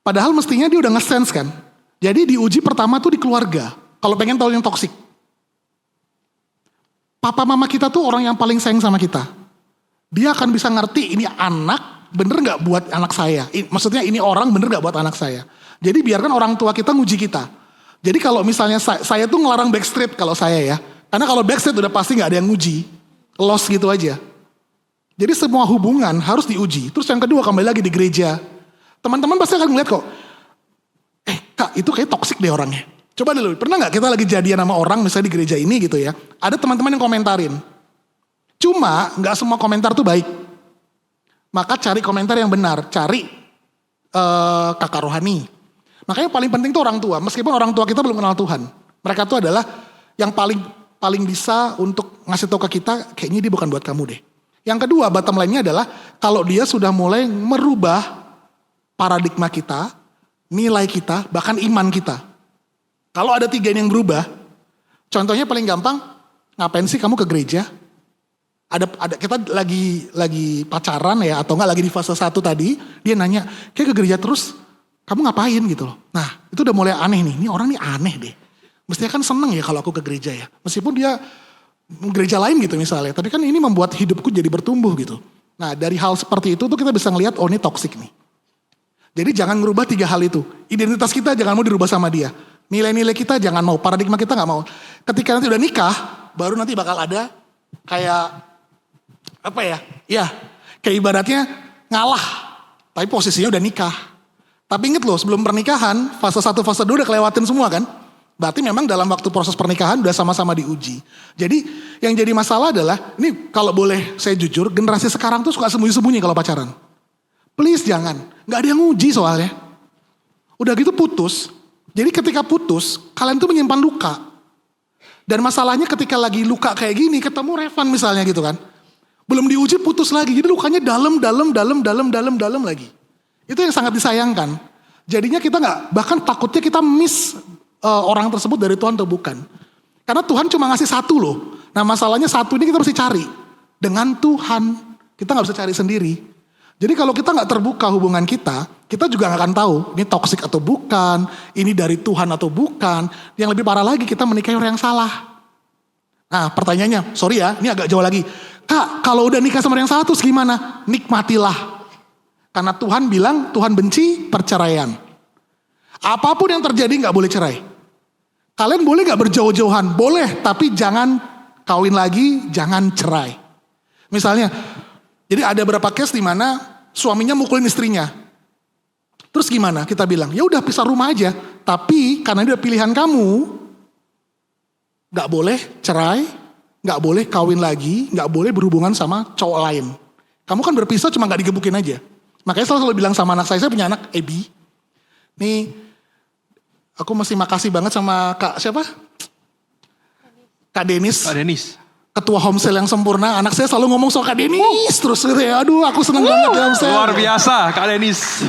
Padahal mestinya dia udah nge-sense kan. Jadi diuji pertama tuh di keluarga. Kalau pengen tahu yang toksik. Papa mama kita tuh orang yang paling sayang sama kita. Dia akan bisa ngerti ini anak bener gak buat anak saya. Maksudnya ini orang bener gak buat anak saya. Jadi biarkan orang tua kita nguji kita. Jadi kalau misalnya saya tuh ngelarang backstreet kalau saya ya. Karena kalau backstreet udah pasti gak ada yang nguji. Lost gitu aja. Jadi semua hubungan harus diuji. Terus yang kedua kembali lagi di gereja. Teman-teman pasti akan ngeliat kok. Kak itu kayak toksik deh orangnya. Coba dulu, pernah gak kita lagi jadian sama orang misalnya di gereja ini gitu ya. Ada teman-teman yang komentarin. Cuma gak semua komentar tuh baik. Maka cari komentar yang benar. Cari kakak rohani. Makanya paling penting tuh orang tua. Meskipun orang tua kita belum kenal Tuhan. Mereka tuh adalah yang paling bisa untuk ngasih tahu ke kita. Kayaknya dia bukan buat kamu deh. Yang kedua bottom line-nya adalah. Kalau dia sudah mulai merubah paradigma kita, nilai kita, bahkan iman kita. Kalau ada 3 yang berubah, contohnya paling gampang, ngapain sih kamu ke gereja? Ada kita lagi pacaran ya, atau enggak lagi di fase 1 tadi, dia nanya, kayak ke gereja terus, kamu ngapain gitu loh. Nah itu udah mulai aneh nih, ini orang nih aneh deh. Mestinya kan seneng ya kalau aku ke gereja ya, meskipun dia gereja lain gitu misalnya, tapi kan ini membuat hidupku jadi bertumbuh gitu. Nah dari hal seperti itu tuh kita bisa ngelihat, oh ini toksik nih. Jadi jangan ngerubah 3 hal itu. Identitas kita jangan mau dirubah sama dia. Nilai-nilai kita jangan mau. Paradigma kita gak mau. Ketika nanti udah nikah, baru nanti bakal ada kayak, apa ya? Ya, kayak ibaratnya ngalah. Tapi posisinya udah nikah. Tapi inget loh, sebelum pernikahan, fase 1, fase 2 udah kelewatin semua kan? Berarti memang dalam waktu proses pernikahan udah sama-sama diuji. Jadi yang jadi masalah adalah, ini kalau boleh saya jujur, generasi sekarang tuh suka sembunyi-sembunyi kalau pacaran. Please jangan. Gak ada yang uji soalnya. Udah gitu putus. Jadi ketika putus, kalian tuh menyimpan luka. Dan masalahnya ketika lagi luka kayak gini, ketemu Revan misalnya gitu kan. Belum diuji putus lagi. Jadi lukanya dalam lagi. Itu yang sangat disayangkan. Jadinya kita bahkan takutnya kita miss orang tersebut dari Tuhan atau bukan. Karena Tuhan cuma ngasih satu loh. Nah masalahnya satu ini kita mesti cari. Dengan Tuhan. Kita gak bisa cari sendiri. Jadi kalau kita gak terbuka hubungan kita juga gak akan tahu ini toksik atau bukan, ini dari Tuhan atau bukan. Yang lebih parah lagi kita menikahi orang yang salah. Nah pertanyaannya, sorry ya, ini agak jauh lagi. Kak, kalau udah nikah sama orang yang salah terus gimana? Nikmatilah. Karena Tuhan bilang, Tuhan benci perceraian. Apapun yang terjadi gak boleh cerai. Kalian boleh gak berjauh-jauhan? Boleh, tapi jangan kawin lagi, jangan cerai. Misalnya, jadi ada beberapa case di mana suaminya mukulin istrinya. Terus gimana? Kita bilang, ya udah pisah rumah aja. Tapi karena dia pilihan kamu, gak boleh cerai, gak boleh kawin lagi, gak boleh berhubungan sama cowok lain. Kamu kan berpisah cuma gak digebukin aja. Makanya selalu bilang sama anak saya punya anak Ebi. Nih, aku masih makasih banget sama Kak siapa? Kak Denis. Kak Denis. Ketua Homesel yang sempurna, anak saya selalu ngomong soal Kak Denis terus gitu ya. Aduh, aku seneng banget ya Homesel. Luar biasa Kak Denis.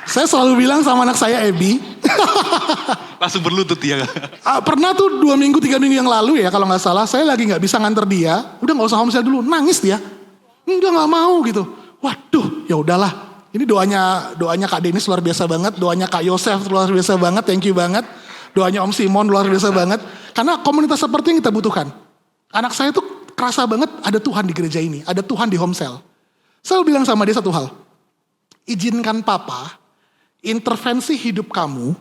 Saya selalu bilang sama anak saya Ebi. Langsung berlutut ya. Pernah tuh 2 minggu 3 minggu yang lalu ya kalau nggak salah, saya lagi nggak bisa nganter dia. Udah nggak usah Homesel dulu, nangis dia. Enggak nggak mau gitu. Waduh, ya udahlah. Ini doanya Kak Denis luar biasa banget, doanya Kak Yosef luar biasa banget, thank you banget. Doanya Om Simon luar biasa banget. Karena komunitas seperti yang kita butuhkan. Anak saya tuh kerasa banget ada Tuhan di gereja ini, ada Tuhan di Homesel. Saya bilang sama dia satu hal, izinkan Papa intervensi hidup kamu.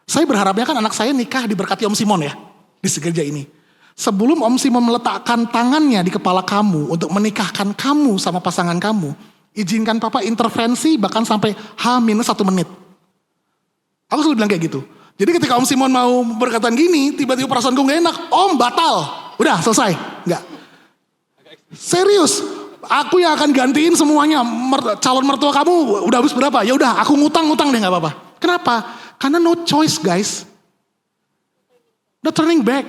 Saya berharapnya kan anak saya nikah diberkati Om Simon ya, di gereja ini. Sebelum Om Simon meletakkan tangannya di kepala kamu untuk menikahkan kamu sama pasangan kamu, izinkan Papa intervensi bahkan sampai H-1 menit. Aku selalu bilang kayak gitu. Jadi ketika Om Simon mau berkatan gini, tiba-tiba perasaan gue gak enak, Om batal. Udah selesai, enggak. Serius, aku yang akan gantiin semuanya. Calon mertua kamu udah habis berapa? Ya udah, aku ngutang deh nggak apa-apa. Kenapa? Karena no choice guys. No turning back.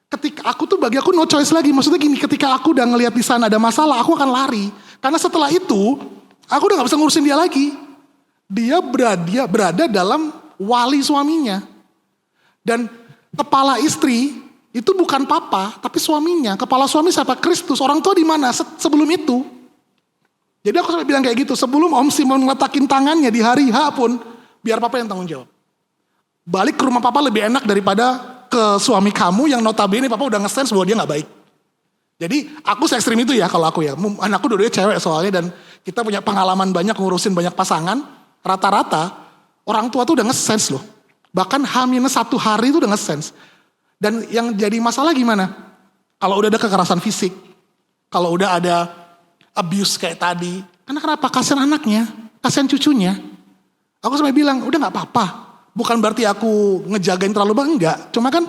Bagi aku no choice lagi. Maksudnya gini, ketika aku udah ngelihat di sana ada masalah, aku akan lari. Karena setelah itu, aku udah nggak bisa ngurusin dia lagi. Dia berada dalam wali suaminya. Dan kepala istri itu bukan papa, tapi suaminya. Kepala suami siapa? Kristus. Orang tua di mana sebelum itu? Jadi aku sampai bilang kayak gitu. Sebelum Om Simon ngeletakin tangannya di hari H pun, biar papa yang tanggung jawab. Balik ke rumah papa lebih enak daripada ke suami kamu yang notabene papa udah nge-sense bahwa dia gak baik. Jadi aku se-ekstrim itu ya kalau aku ya. Anakku dua-duanya cewek soalnya dan kita punya pengalaman banyak ngurusin banyak pasangan. Rata-rata orang tua tuh udah nge-sense loh. Bahkan H-1 hari itu udah nge-sense. Dan yang jadi masalah gimana? Kalau udah ada kekerasan fisik, kalau udah ada abuse kayak tadi, karena kenapa? Kasihan anaknya, kasihan cucunya. Aku sampai bilang, udah gak apa-apa. Bukan berarti aku ngejagain terlalu banget, enggak. Cuma kan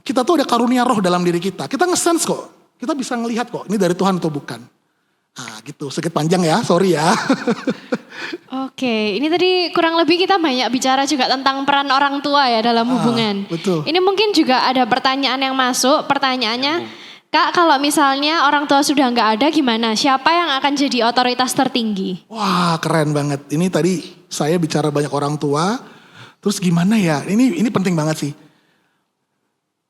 kita tuh ada karunia roh dalam diri kita. Kita nge-sense kok, kita bisa ngelihat kok, ini dari Tuhan atau bukan. Nah gitu, sedikit panjang ya, sorry ya. Oke, ini tadi kurang lebih kita banyak bicara juga tentang peran orang tua ya dalam hubungan. Betul. Ini mungkin juga ada pertanyaan yang masuk, pertanyaannya, Kak kalau misalnya orang tua sudah nggak ada gimana? Siapa yang akan jadi otoritas tertinggi? Wah keren banget, ini tadi saya bicara banyak orang tua, terus gimana ya, ini penting banget sih.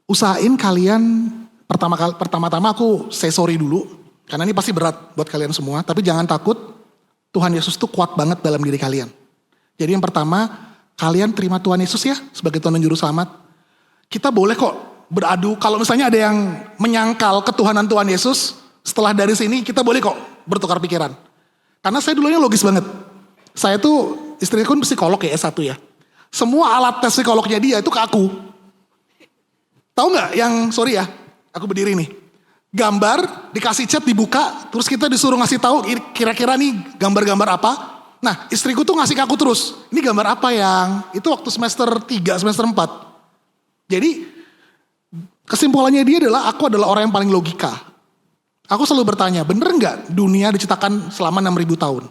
Usahain kalian, pertama-tama aku say sorry dulu, karena ini pasti berat buat kalian semua, tapi jangan takut. Tuhan Yesus tuh kuat banget dalam diri kalian. Jadi yang pertama, kalian terima Tuhan Yesus ya sebagai Tuhan dan Juru Selamat. Kita boleh kok beradu, kalau misalnya ada yang menyangkal ketuhanan Tuhan Yesus, setelah dari sini kita boleh kok bertukar pikiran. Karena saya dulunya logis banget. Saya tuh, istriku psikolog ya S1 ya. Semua alat tes psikolognya dia itu ke aku. Tahu gak yang, sorry ya, aku berdiri nih. Gambar, dikasih chat dibuka, terus kita disuruh ngasih tahu kira-kira nih gambar-gambar apa. Nah istriku tuh ngasih ke aku terus, ini gambar apa yang, itu waktu semester 3, semester 4. Jadi kesimpulannya dia adalah aku adalah orang yang paling logika. Aku selalu bertanya, bener gak dunia diciptakan selama 6.000 tahun?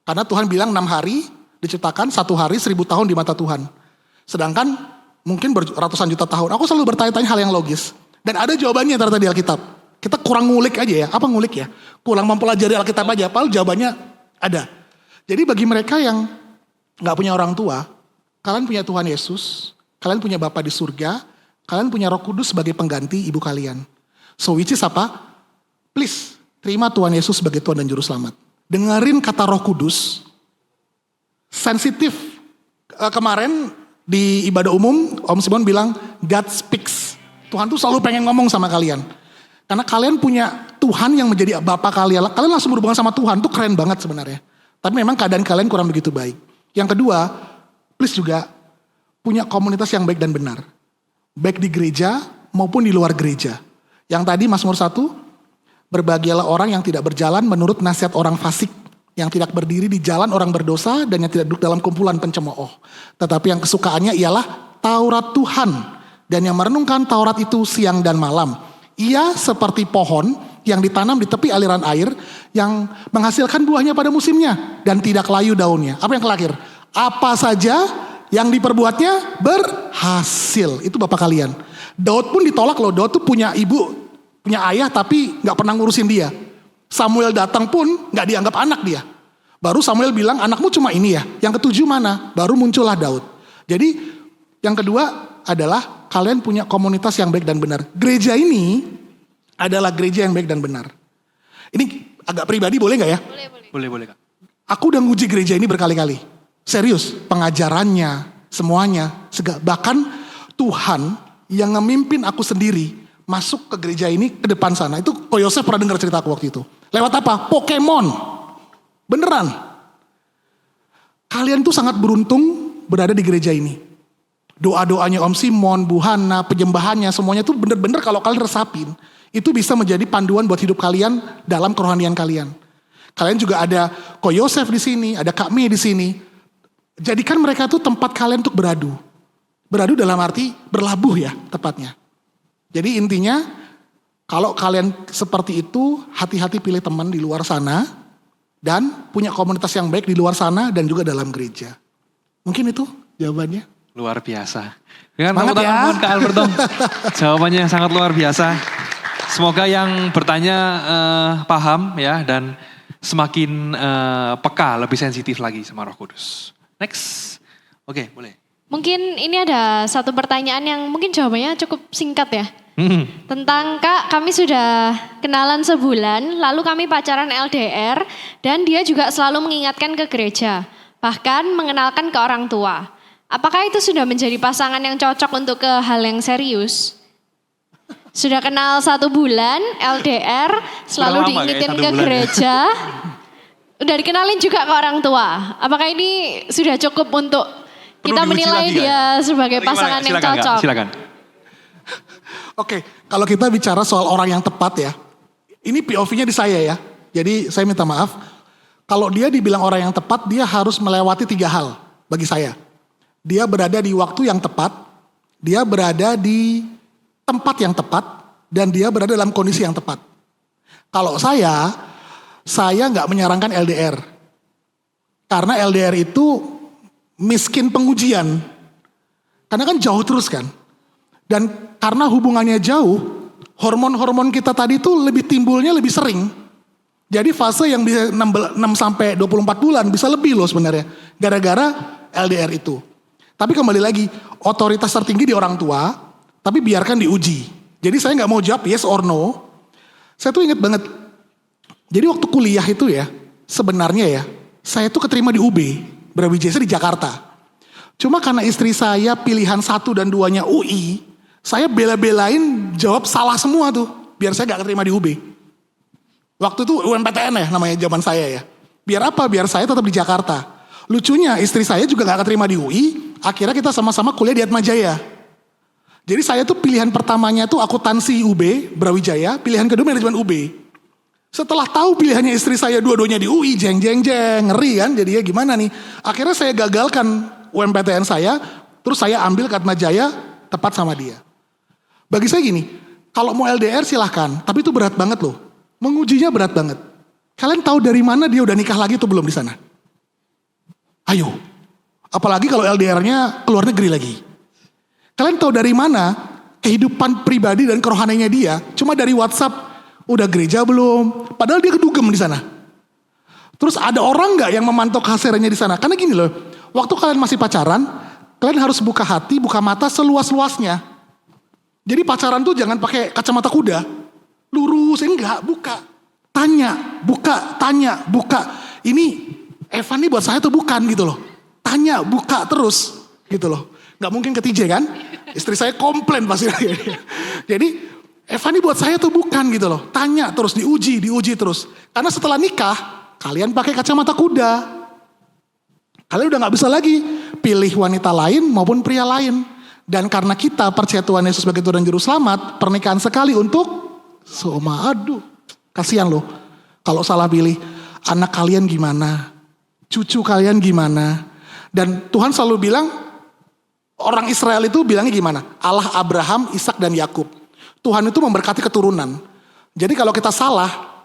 Karena Tuhan bilang 6 hari diciptakan, 1 hari 1000 tahun di mata Tuhan. Sedangkan mungkin ratusan juta tahun. Aku selalu bertanya-tanya hal yang logis. Dan ada jawabannya ternyata di Alkitab. Kita kurang ngulik aja ya. Apa ngulik ya? Kurang mempelajari Alkitab aja. Padahal jawabannya ada. Jadi bagi mereka yang gak punya orang tua, kalian punya Tuhan Yesus, kalian punya Bapa di surga, kalian punya Roh Kudus sebagai pengganti ibu kalian. So which is apa? Please, terima Tuhan Yesus sebagai Tuhan dan Juru Selamat. Dengerin kata Roh Kudus, sensitif. Kemarin di ibadah umum, Om Simon bilang, God speaks. Tuhan tuh selalu pengen ngomong sama kalian. Karena kalian punya Tuhan yang menjadi Bapa kalian. Kalian langsung berhubungan sama Tuhan, tuh keren banget sebenarnya. Tapi memang keadaan kalian kurang begitu baik. Yang kedua, please juga punya komunitas yang baik dan benar. Baik di gereja maupun di luar gereja. Yang tadi Mazmur 1, berbahagialah orang yang tidak berjalan menurut nasihat orang fasik. Yang tidak berdiri di jalan orang berdosa dan yang tidak duduk dalam kumpulan pencemooh. Tetapi yang kesukaannya ialah Taurat Tuhan. Dan yang merenungkan Taurat itu siang dan malam. Ia seperti pohon yang ditanam di tepi aliran air yang menghasilkan buahnya pada musimnya dan tidak layu daunnya. Apa yang kelakir? Apa saja yang diperbuatnya berhasil. Itu bapak kalian. Daud pun ditolak loh. Daud tuh punya ibu, punya ayah tapi gak pernah ngurusin dia. Samuel datang pun gak dianggap anak dia. Baru Samuel bilang anakmu cuma ini ya. Yang ketujuh mana? Baru muncullah Daud. Jadi yang kedua adalah kalian punya komunitas yang baik dan benar. Gereja ini adalah gereja yang baik dan benar. Ini agak pribadi boleh gak ya? Boleh Kak. Aku udah nguji gereja ini berkali-kali. Serius, pengajarannya, semuanya. Bahkan Tuhan yang ngemimpin aku sendiri masuk ke gereja ini ke depan sana. Itu Ko Yosef pernah dengar cerita aku waktu itu. Lewat apa? Pokemon. Beneran. Kalian tuh sangat beruntung berada di gereja ini. Doa-doanya Om Simon, Bu Hana, penyembahannya semuanya tuh bener-bener kalau kalian resapin. Itu bisa menjadi panduan buat hidup kalian dalam kerohanian kalian. Kalian juga ada Ko Yosef di sini, ada Kak Mei di sini. Jadikan mereka tuh tempat kalian untuk beradu. Beradu dalam arti berlabuh ya tepatnya. Jadi intinya kalau kalian seperti itu hati-hati pilih teman di luar sana. Dan punya komunitas yang baik di luar sana dan juga dalam gereja. Mungkin itu jawabannya. Luar biasa. Dengan Semangat tepuk ya. tangan Kak Albert dong. Jawabannya sangat luar biasa. Semoga yang bertanya paham ya dan semakin peka, lebih sensitif lagi sama Roh Kudus. Next. Oke, boleh. Mungkin ini ada satu pertanyaan yang mungkin jawabannya cukup singkat ya. Tentang Kak, kami sudah kenalan sebulan, lalu kami pacaran LDR dan dia juga selalu mengingatkan ke gereja. Bahkan mengenalkan ke orang tua. Apakah itu sudah menjadi pasangan yang cocok untuk ke hal yang serius? Sudah kenal 1 bulan, LDR, selalu diingetin ke gereja. Udah dikenalin juga ke orang tua. Apakah ini sudah cukup untuk kita menilai dia sebagai pasangan yang cocok? Silakan. Oke, kalau kita bicara soal orang yang tepat ya. Ini POV-nya di saya ya. Jadi saya minta maaf. Kalau dia dibilang orang yang tepat, dia harus melewati 3 hal bagi saya. Dia berada di waktu yang tepat, dia berada di tempat yang tepat, dan dia berada dalam kondisi yang tepat. Kalau saya nggak menyarankan LDR. Karena LDR itu miskin pengujian. Karena kan jauh terus kan. Dan karena hubungannya jauh, hormon-hormon kita tadi tuh timbulnya lebih sering. Jadi fase yang bisa 6 sampai 24 bulan bisa lebih loh sebenarnya. Gara-gara LDR itu. Tapi kembali lagi, otoritas tertinggi di orang tua, tapi biarkan diuji. Jadi saya nggak mau jawab yes or no. Saya tuh inget banget. Jadi waktu kuliah itu ya, sebenarnya ya, saya tuh keterima di UB, Brawijaya di Jakarta. Cuma karena istri saya pilihan 1 dan 2-nya UI, saya bela-belain jawab salah semua tuh, biar saya nggak keterima di UB. Waktu itu UMPTN ya namanya zaman saya ya. Biar apa? Biar saya tetap di Jakarta. Lucunya istri saya juga gak keterima di UI, akhirnya kita sama-sama kuliah di Atmajaya. Jadi saya tuh pilihan pertamanya tuh akuntansi UB, Brawijaya, pilihan kedua manajemen UB. Setelah tahu pilihannya istri saya dua-duanya di UI, jeng, ngeri kan jadinya gimana nih. Akhirnya saya gagalkan UMPTN saya, terus saya ambil ke Atmajaya, tepat sama dia. Bagi saya gini, kalau mau LDR silahkan, tapi itu berat banget loh. Mengujinya berat banget. Kalian tahu dari mana dia udah nikah lagi tuh belum di sana? Ayo. Apalagi kalau LDR-nya keluar negeri lagi. Kalian tahu dari mana kehidupan pribadi dan kerohaniannya dia? Cuma dari WhatsApp, udah gereja belum? Padahal dia kedugem di sana. Terus ada orang nggak yang memantau kasirnya di sana? Karena gini loh, waktu kalian masih pacaran, kalian harus buka hati, buka mata seluas-luasnya. Jadi pacaran tuh jangan pakai kacamata kuda. Lurus, enggak, buka. Tanya, buka, tanya, buka. Ini Evan nih buat saya tuh bukan gitu loh. Tanya, buka terus gitu loh. Gak mungkin ke TJ kan? Istri saya komplain pasti. Jadi Evan nih buat saya tuh bukan gitu loh. Tanya terus, diuji terus. Karena setelah nikah, kalian pakai kacamata kuda. Kalian udah gak bisa lagi pilih wanita lain maupun pria lain. Dan karena kita percaya Tuhan Yesus sebagai Tuhan dan Juru Selamat, pernikahan sekali untuk seumur. Aduh, kasihan loh. Kalau salah pilih, anak kalian gimana? Cucu kalian gimana? Dan Tuhan selalu bilang, orang Israel itu bilangnya gimana? Allah Abraham, Ishak dan Yakub. Tuhan itu memberkati keturunan. Jadi kalau kita salah,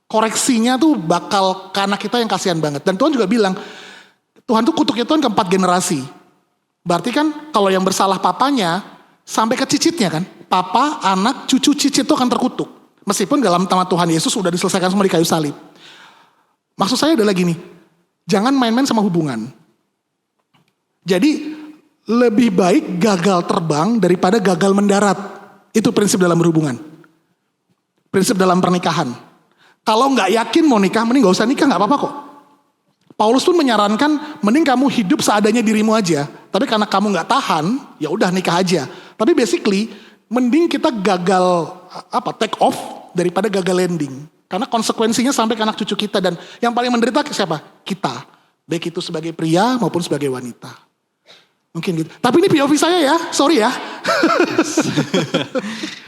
koreksinya tuh bakal ke anak kita yang kasihan banget. Dan Tuhan juga bilang, Tuhan tuh kutuknya Tuhan ke 4 generasi. Berarti kan kalau yang bersalah papanya, sampai ke cicitnya kan. Papa, anak, cucu, cicit itu akan terkutuk. Meskipun dalam nama Tuhan Yesus sudah diselesaikan semua di kayu salib. Maksud saya adalah gini, jangan main-main sama hubungan. Jadi lebih baik gagal terbang daripada gagal mendarat. Itu prinsip dalam berhubungan. Prinsip dalam pernikahan. Kalau nggak yakin mau nikah, mending nggak usah nikah, nggak apa-apa kok. Paulus pun menyarankan, mending kamu hidup seadanya dirimu aja. Tapi karena kamu nggak tahan, ya udah nikah aja. Tapi basically, mending kita gagal take off daripada gagal landing. Karena konsekuensinya sampai ke anak cucu kita, dan yang paling menderita siapa? Kita. Baik itu sebagai pria maupun sebagai wanita. Mungkin gitu. Tapi ini POV saya ya, sorry ya.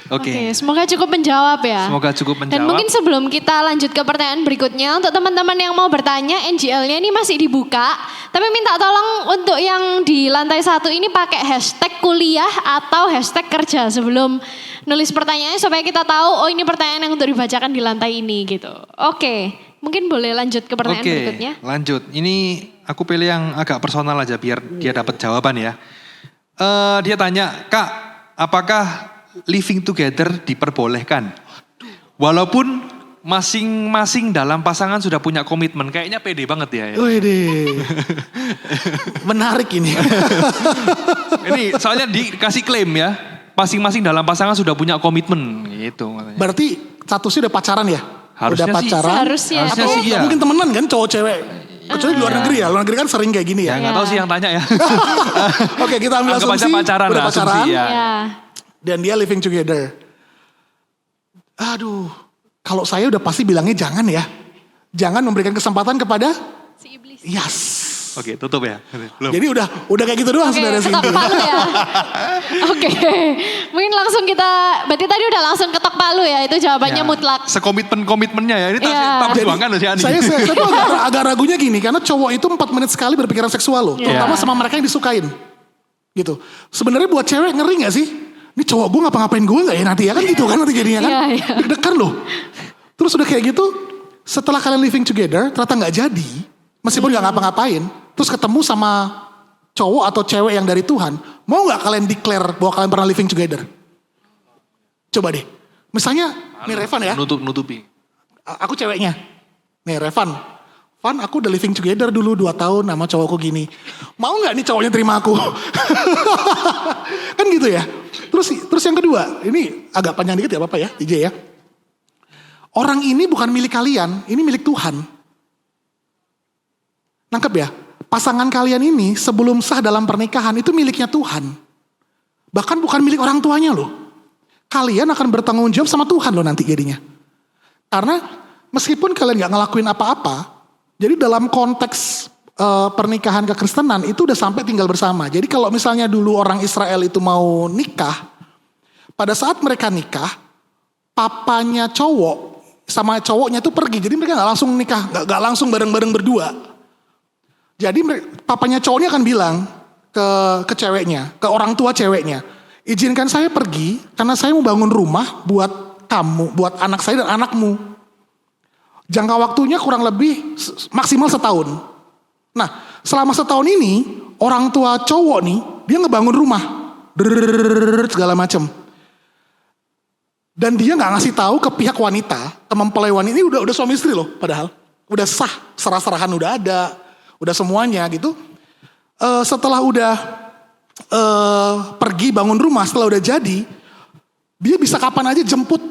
Oke. Semoga cukup menjawab ya. Semoga cukup menjawab. Dan mungkin sebelum kita lanjut ke pertanyaan berikutnya, untuk teman-teman yang mau bertanya, NGL-nya ini masih dibuka. Tapi minta tolong untuk yang di lantai 1 ini pakai hashtag kuliah atau hashtag kerja sebelum nulis pertanyaannya, supaya kita tahu, oh ini pertanyaan yang untuk dibacakan di lantai ini gitu. Oke, mungkin boleh lanjut ke pertanyaan berikutnya. Lanjut. Ini aku pilih yang agak personal aja biar dia dapat jawaban ya. Dia tanya, Kak, apakah living together diperbolehkan? Walaupun masing-masing dalam pasangan sudah punya komitmen. Kayaknya pede banget ya. Wede. Menarik ini. Ini soalnya dikasih klaim ya. Masing-masing dalam pasangan sudah punya komitmen gitu. Berarti statusnya udah pacaran ya? Harusnya udah sih. pacaran. Harusnya Atau sih, iya. mungkin temenan kan cowok cewek. Kecuali di luar negeri ya. Luar negeri kan sering kayak gini Ya ya. nggak tahu sih yang tanya ya. Oke, kita ambil Anggap aja asumsi. pacaran Udah lah, pacaran. asumsi, ya. Ya. Dan dia living together. Aduh. Kalau saya udah pasti bilangnya jangan ya. Jangan memberikan kesempatan kepada Si iblis. yes. Oke, tutup ya. Belum. Jadi udah kayak gitu doang Oke, saudara ketok Cindy. palu ya. Oke, mungkin langsung kita, berarti tadi udah langsung ketok palu ya, itu jawabannya Ya, mutlak. Sekomitmen-komitmennya ya. Ini Iya. tak perjuangan loh si Andi. Saya tuh agak ragunya gini, karena cowok itu 4 menit sekali berpikiran seksual loh. Terutama sama mereka yang disukain. Gitu. Sebenarnya buat cewek ngeri gak sih? Ini cowok gue ngapa-ngapain gue gak ya nanti ya kan gitu kan nanti jadinya kan. Iya. Deg-degan loh. Terus udah kayak gitu, setelah kalian living together ternyata gak jadi. Meskipun gak ngapa-ngapain. Terus ketemu sama cowok atau cewek yang dari Tuhan. Mau gak kalian declare bahwa kalian pernah living together? Coba deh. Misalnya, nih Revan ya. Nutupi. Aku ceweknya. Nih Revan. Van, aku udah living together dulu 2 tahun sama cowokku gini. Mau gak nih cowoknya terima aku? Kan gitu ya. Terus yang kedua. Ini agak panjang dikit ya Bapak ya. DJ ya. Orang ini bukan milik kalian. Ini milik Tuhan. Nangkep ya? Pasangan kalian ini sebelum sah dalam pernikahan itu miliknya Tuhan. Bahkan bukan milik orang tuanya loh. Kalian akan bertanggung jawab sama Tuhan loh nanti jadinya. Karena meskipun kalian gak ngelakuin apa-apa, jadi dalam konteks pernikahan kekristenan itu udah sampai tinggal bersama. Jadi kalau misalnya dulu orang Israel itu mau nikah, pada saat mereka nikah, papanya cowok sama cowoknya tuh pergi. Jadi mereka gak langsung nikah, gak langsung bareng-bareng berdua. Jadi papanya cowoknya akan bilang ke ceweknya, ke orang tua ceweknya, izinkan saya pergi karena saya mau bangun rumah buat kamu, buat anak saya dan anakmu. Jangka waktunya kurang lebih maksimal 1 tahun. Nah, selama setahun ini orang tua cowok nih dia ngebangun rumah, segala macam. Dan dia nggak ngasih tahu ke pihak wanita, ke mempelai wanita ini udah suami istri loh, padahal udah sah, serah-serahan udah ada, udah semuanya gitu. Setelah udah pergi bangun rumah, setelah udah jadi, dia bisa kapan aja jemput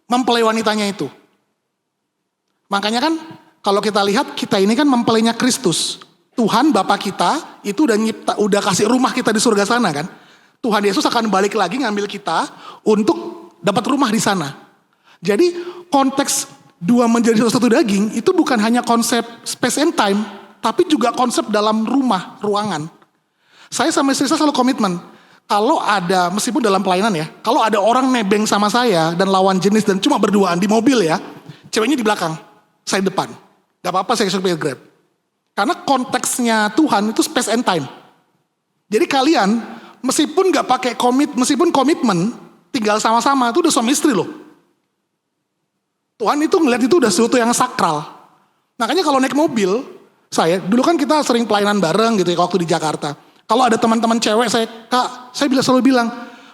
mempelai wanitanya itu. Makanya kan kalau kita lihat kita ini kan mempelainya Kristus. Tuhan Bapa kita itu udah kasih rumah kita di surga sana kan. Tuhan Yesus akan balik lagi ngambil kita untuk dapat rumah di sana. Jadi konteks dua menjadi satu daging itu bukan hanya konsep space and time, tapi juga konsep dalam rumah, ruangan. Saya sama istri saya selalu komitmen. Kalau ada, meskipun dalam pelayanan ya, kalau ada orang nebeng sama saya dan lawan jenis dan cuma berduaan di mobil ya, ceweknya di belakang, saya di depan. Gak apa-apa saya supir Grab. Karena konteksnya Tuhan itu space and time. Jadi kalian meskipun gak pakai meskipun komitmen, tinggal sama-sama itu udah suami istri loh. Tuhan itu ngeliat itu udah sesuatu yang sakral. Makanya kalau naik mobil, dulu kan kita sering pelayanan bareng gitu ya waktu di Jakarta. Kalau ada teman-teman cewek saya selalu bilang,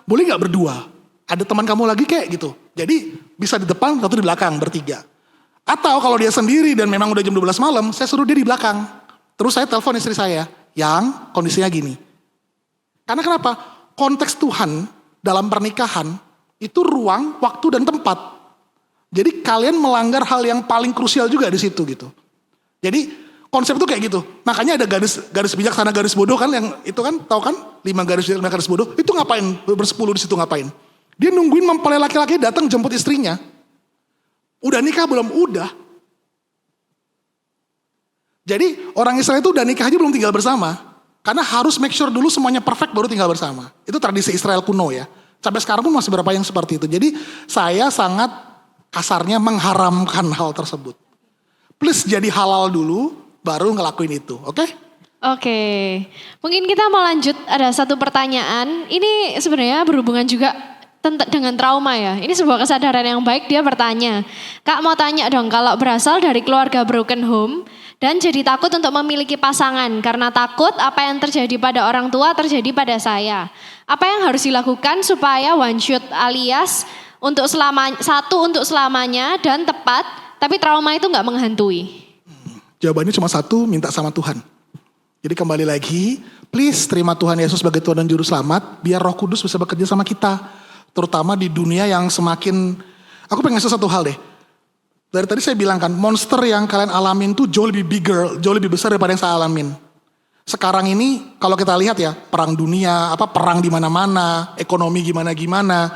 boleh gak berdua? Ada teman kamu lagi kayak gitu. Jadi bisa di depan, satu di belakang, bertiga. Atau kalau dia sendiri dan memang udah jam 12 malam, saya suruh dia di belakang. Terus saya telepon istri saya, yang kondisinya gini. Karena kenapa? Konteks Tuhan dalam pernikahan itu ruang, waktu dan tempat. Jadi kalian melanggar hal yang paling krusial juga di situ gitu. Jadi konsep itu kayak gitu. Makanya ada garis bijaksana, garis bodoh kan yang itu kan tahu kan 5 garis bijaksana, garis bodoh. Itu ngapain? Bersepuluh di situ ngapain? Dia nungguin mempelai laki-laki datang jemput istrinya. Udah nikah belum? Udah. Jadi orang Israel itu udah nikah aja belum tinggal bersama. Karena harus make sure dulu semuanya perfect baru tinggal bersama. Itu tradisi Israel kuno ya. Sampai sekarang pun masih beberapa yang seperti itu. Jadi saya sangat kasarnya mengharamkan hal tersebut. Please jadi halal dulu baru ngelakuin itu. Oke? Oke. Mungkin kita mau lanjut, ada satu pertanyaan. Ini sebenarnya berhubungan juga dengan trauma ya. Ini sebuah kesadaran yang baik, dia bertanya. Kak mau tanya dong, kalau berasal dari keluarga broken home dan jadi takut untuk memiliki pasangan karena takut apa yang terjadi pada orang tua terjadi pada saya. Apa yang harus dilakukan supaya one shot alias untuk selamanya dan tepat, tapi trauma itu nggak menghantui? Jawabannya cuma satu, minta sama Tuhan. Jadi kembali lagi, please terima Tuhan Yesus sebagai Tuhan dan Juru Selamat, biar Roh Kudus bisa bekerja sama kita. Terutama di dunia yang semakin, aku pengen ngasih satu hal deh. Dari tadi saya bilang kan, monster yang kalian alamin tuh jauh lebih bigger, jauh lebih besar daripada yang saya alamin. Sekarang ini kalau kita lihat ya, perang dunia, perang di mana-mana, ekonomi gimana-gimana.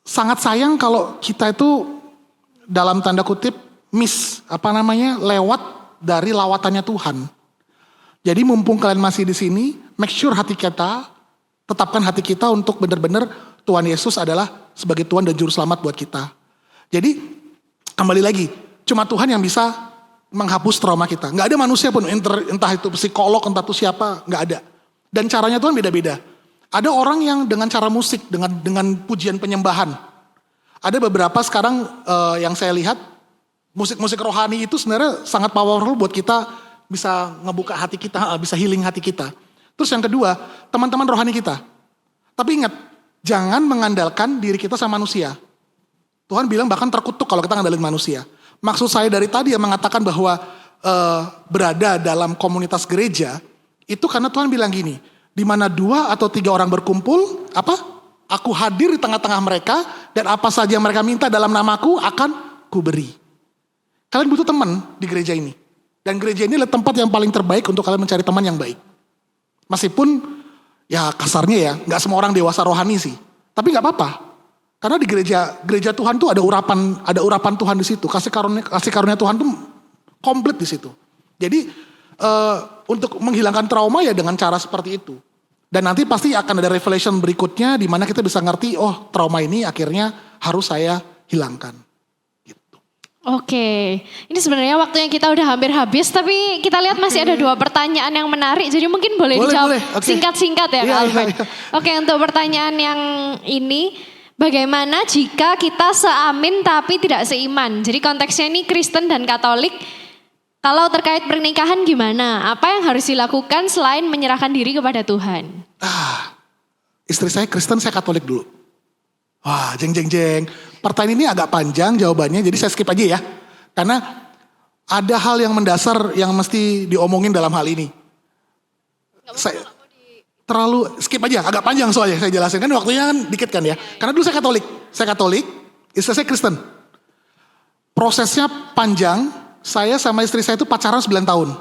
Sangat sayang kalau kita itu dalam tanda kutip lewat dari lawatannya Tuhan. Jadi mumpung kalian masih di sini, make sure hati kita, tetapkan hati kita untuk benar-benar Tuhan Yesus adalah sebagai Tuhan dan Juru Selamat buat kita. Jadi kembali lagi, cuma Tuhan yang bisa menghapus trauma kita. Gak ada manusia pun, entah itu psikolog, entah itu siapa, gak ada. Dan caranya Tuhan beda-beda. Ada orang yang dengan cara musik, dengan pujian penyembahan. Ada beberapa sekarang yang saya lihat, musik-musik rohani itu sebenarnya sangat powerful buat kita bisa ngebuka hati kita, bisa healing hati kita. Terus yang kedua, teman-teman rohani kita. Tapi ingat, jangan mengandalkan diri kita sama manusia. Tuhan bilang bahkan terkutuk kalau kita ngandalin manusia. Maksud saya dari tadi yang mengatakan bahwa berada dalam komunitas gereja, itu karena Tuhan bilang gini, di mana 2 atau 3 orang berkumpul, aku hadir di tengah-tengah mereka, dan apa saja yang mereka minta dalam namaku akan kuberi. Kalian butuh teman di gereja ini. Dan gereja ini adalah tempat yang paling terbaik untuk kalian mencari teman yang baik. Meskipun ya kasarnya ya, gak semua orang dewasa rohani sih. Tapi gak apa-apa. Karena di gereja Tuhan tuh ada urapan Tuhan di situ. Kasih karunia Tuhan tuh komplit di situ. Jadi untuk menghilangkan trauma ya dengan cara seperti itu. Dan nanti pasti akan ada revelation berikutnya di mana kita bisa ngerti, oh trauma ini akhirnya harus saya hilangkan. Gitu. Oke, ini sebenarnya waktunya kita udah hampir habis, tapi kita lihat masih ada 2 pertanyaan yang menarik, jadi mungkin boleh dijawab Okay. singkat-singkat ya Kak Albert. Iya. Oke, untuk pertanyaan yang ini, bagaimana jika kita seamin tapi tidak seiman? Jadi konteksnya ini Kristen dan Katolik, Kalau terkait pernikahan gimana? Apa yang harus dilakukan selain menyerahkan diri kepada Tuhan? Istri saya Kristen, saya Katolik dulu. Wah, jeng. Pertanyaan ini agak panjang jawabannya, jadi saya skip aja ya. Karena ada hal yang mendasar yang mesti diomongin dalam hal ini. Saya terlalu skip aja, agak panjang soalnya saya jelasin. Kan waktunya kan dikit kan ya. Karena dulu saya Katolik, istri saya Kristen. Prosesnya panjang, saya sama istri saya itu pacaran 9 tahun.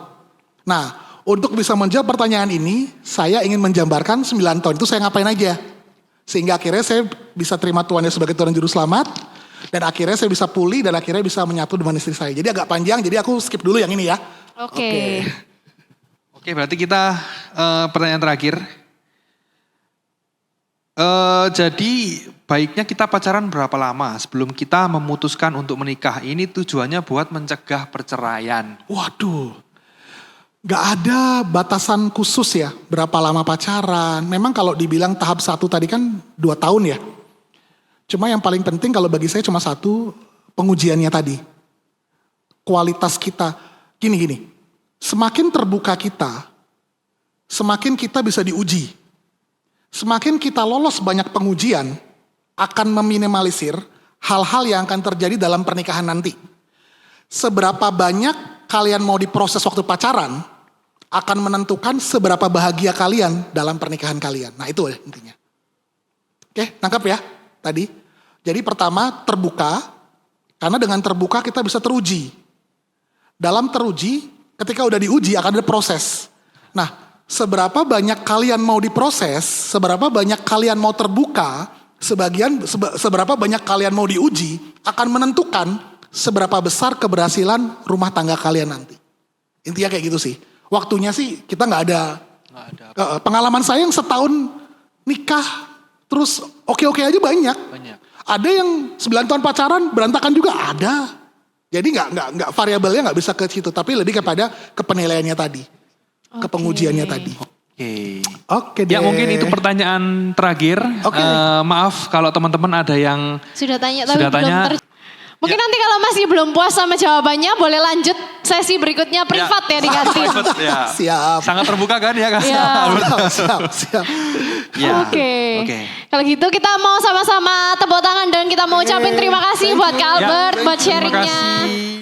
Nah, untuk bisa menjawab pertanyaan ini, saya ingin menjabarkan 9 tahun itu saya ngapain aja. Sehingga akhirnya saya bisa terima Tuhan sebagai Tuhan dan Juru Selamat. Dan akhirnya saya bisa pulih dan akhirnya bisa menyatu dengan istri saya. Jadi agak panjang, jadi aku skip dulu yang ini ya. Oke. Oke, berarti kita pertanyaan terakhir. Jadi baiknya kita pacaran berapa lama sebelum kita memutuskan untuk menikah? Ini tujuannya buat mencegah perceraian. Waduh, gak ada batasan khusus ya berapa lama pacaran. Memang kalau dibilang tahap 1 tadi kan 2 tahun ya. Cuma yang paling penting kalau bagi saya cuma satu, pengujiannya tadi. Kualitas kita, gini. Semakin terbuka kita, semakin kita bisa diuji. Semakin kita lolos banyak pengujian, akan meminimalisir hal-hal yang akan terjadi dalam pernikahan nanti. Seberapa banyak kalian mau diproses waktu pacaran, akan menentukan seberapa bahagia kalian dalam pernikahan kalian. Nah itu intinya. Oke, nangkap ya tadi. Jadi pertama terbuka, karena dengan terbuka kita bisa teruji. Dalam teruji, ketika udah diuji akan ada proses. Nah, seberapa banyak kalian mau diproses, seberapa banyak kalian mau terbuka, seberapa banyak kalian mau diuji, akan menentukan seberapa besar keberhasilan rumah tangga kalian nanti. Intinya kayak gitu sih. Waktunya sih kita nggak ada. Pengalaman saya yang setahun nikah, terus oke aja banyak. Ada yang 9 tahun pacaran berantakan juga ada. Jadi nggak variabelnya nggak bisa ke situ, tapi lebih kepada kepenilaiannya tadi. Kepengujiannya tadi. Oke deh. Ya mungkin itu pertanyaan terakhir. Maaf kalau teman-teman ada yang Sudah tanya tapi belum Mungkin nanti kalau masih belum puas sama jawabannya boleh lanjut sesi berikutnya privat ya diganti. Ya. Siap. Sangat terbuka kan ya Kak? Ya. Siap. Ya. Oke. Kalau gitu kita mau sama-sama tepuk tangan dan kita mau ucapin terima kasih buat Kak Albert buat Terima sharingnya. kasih.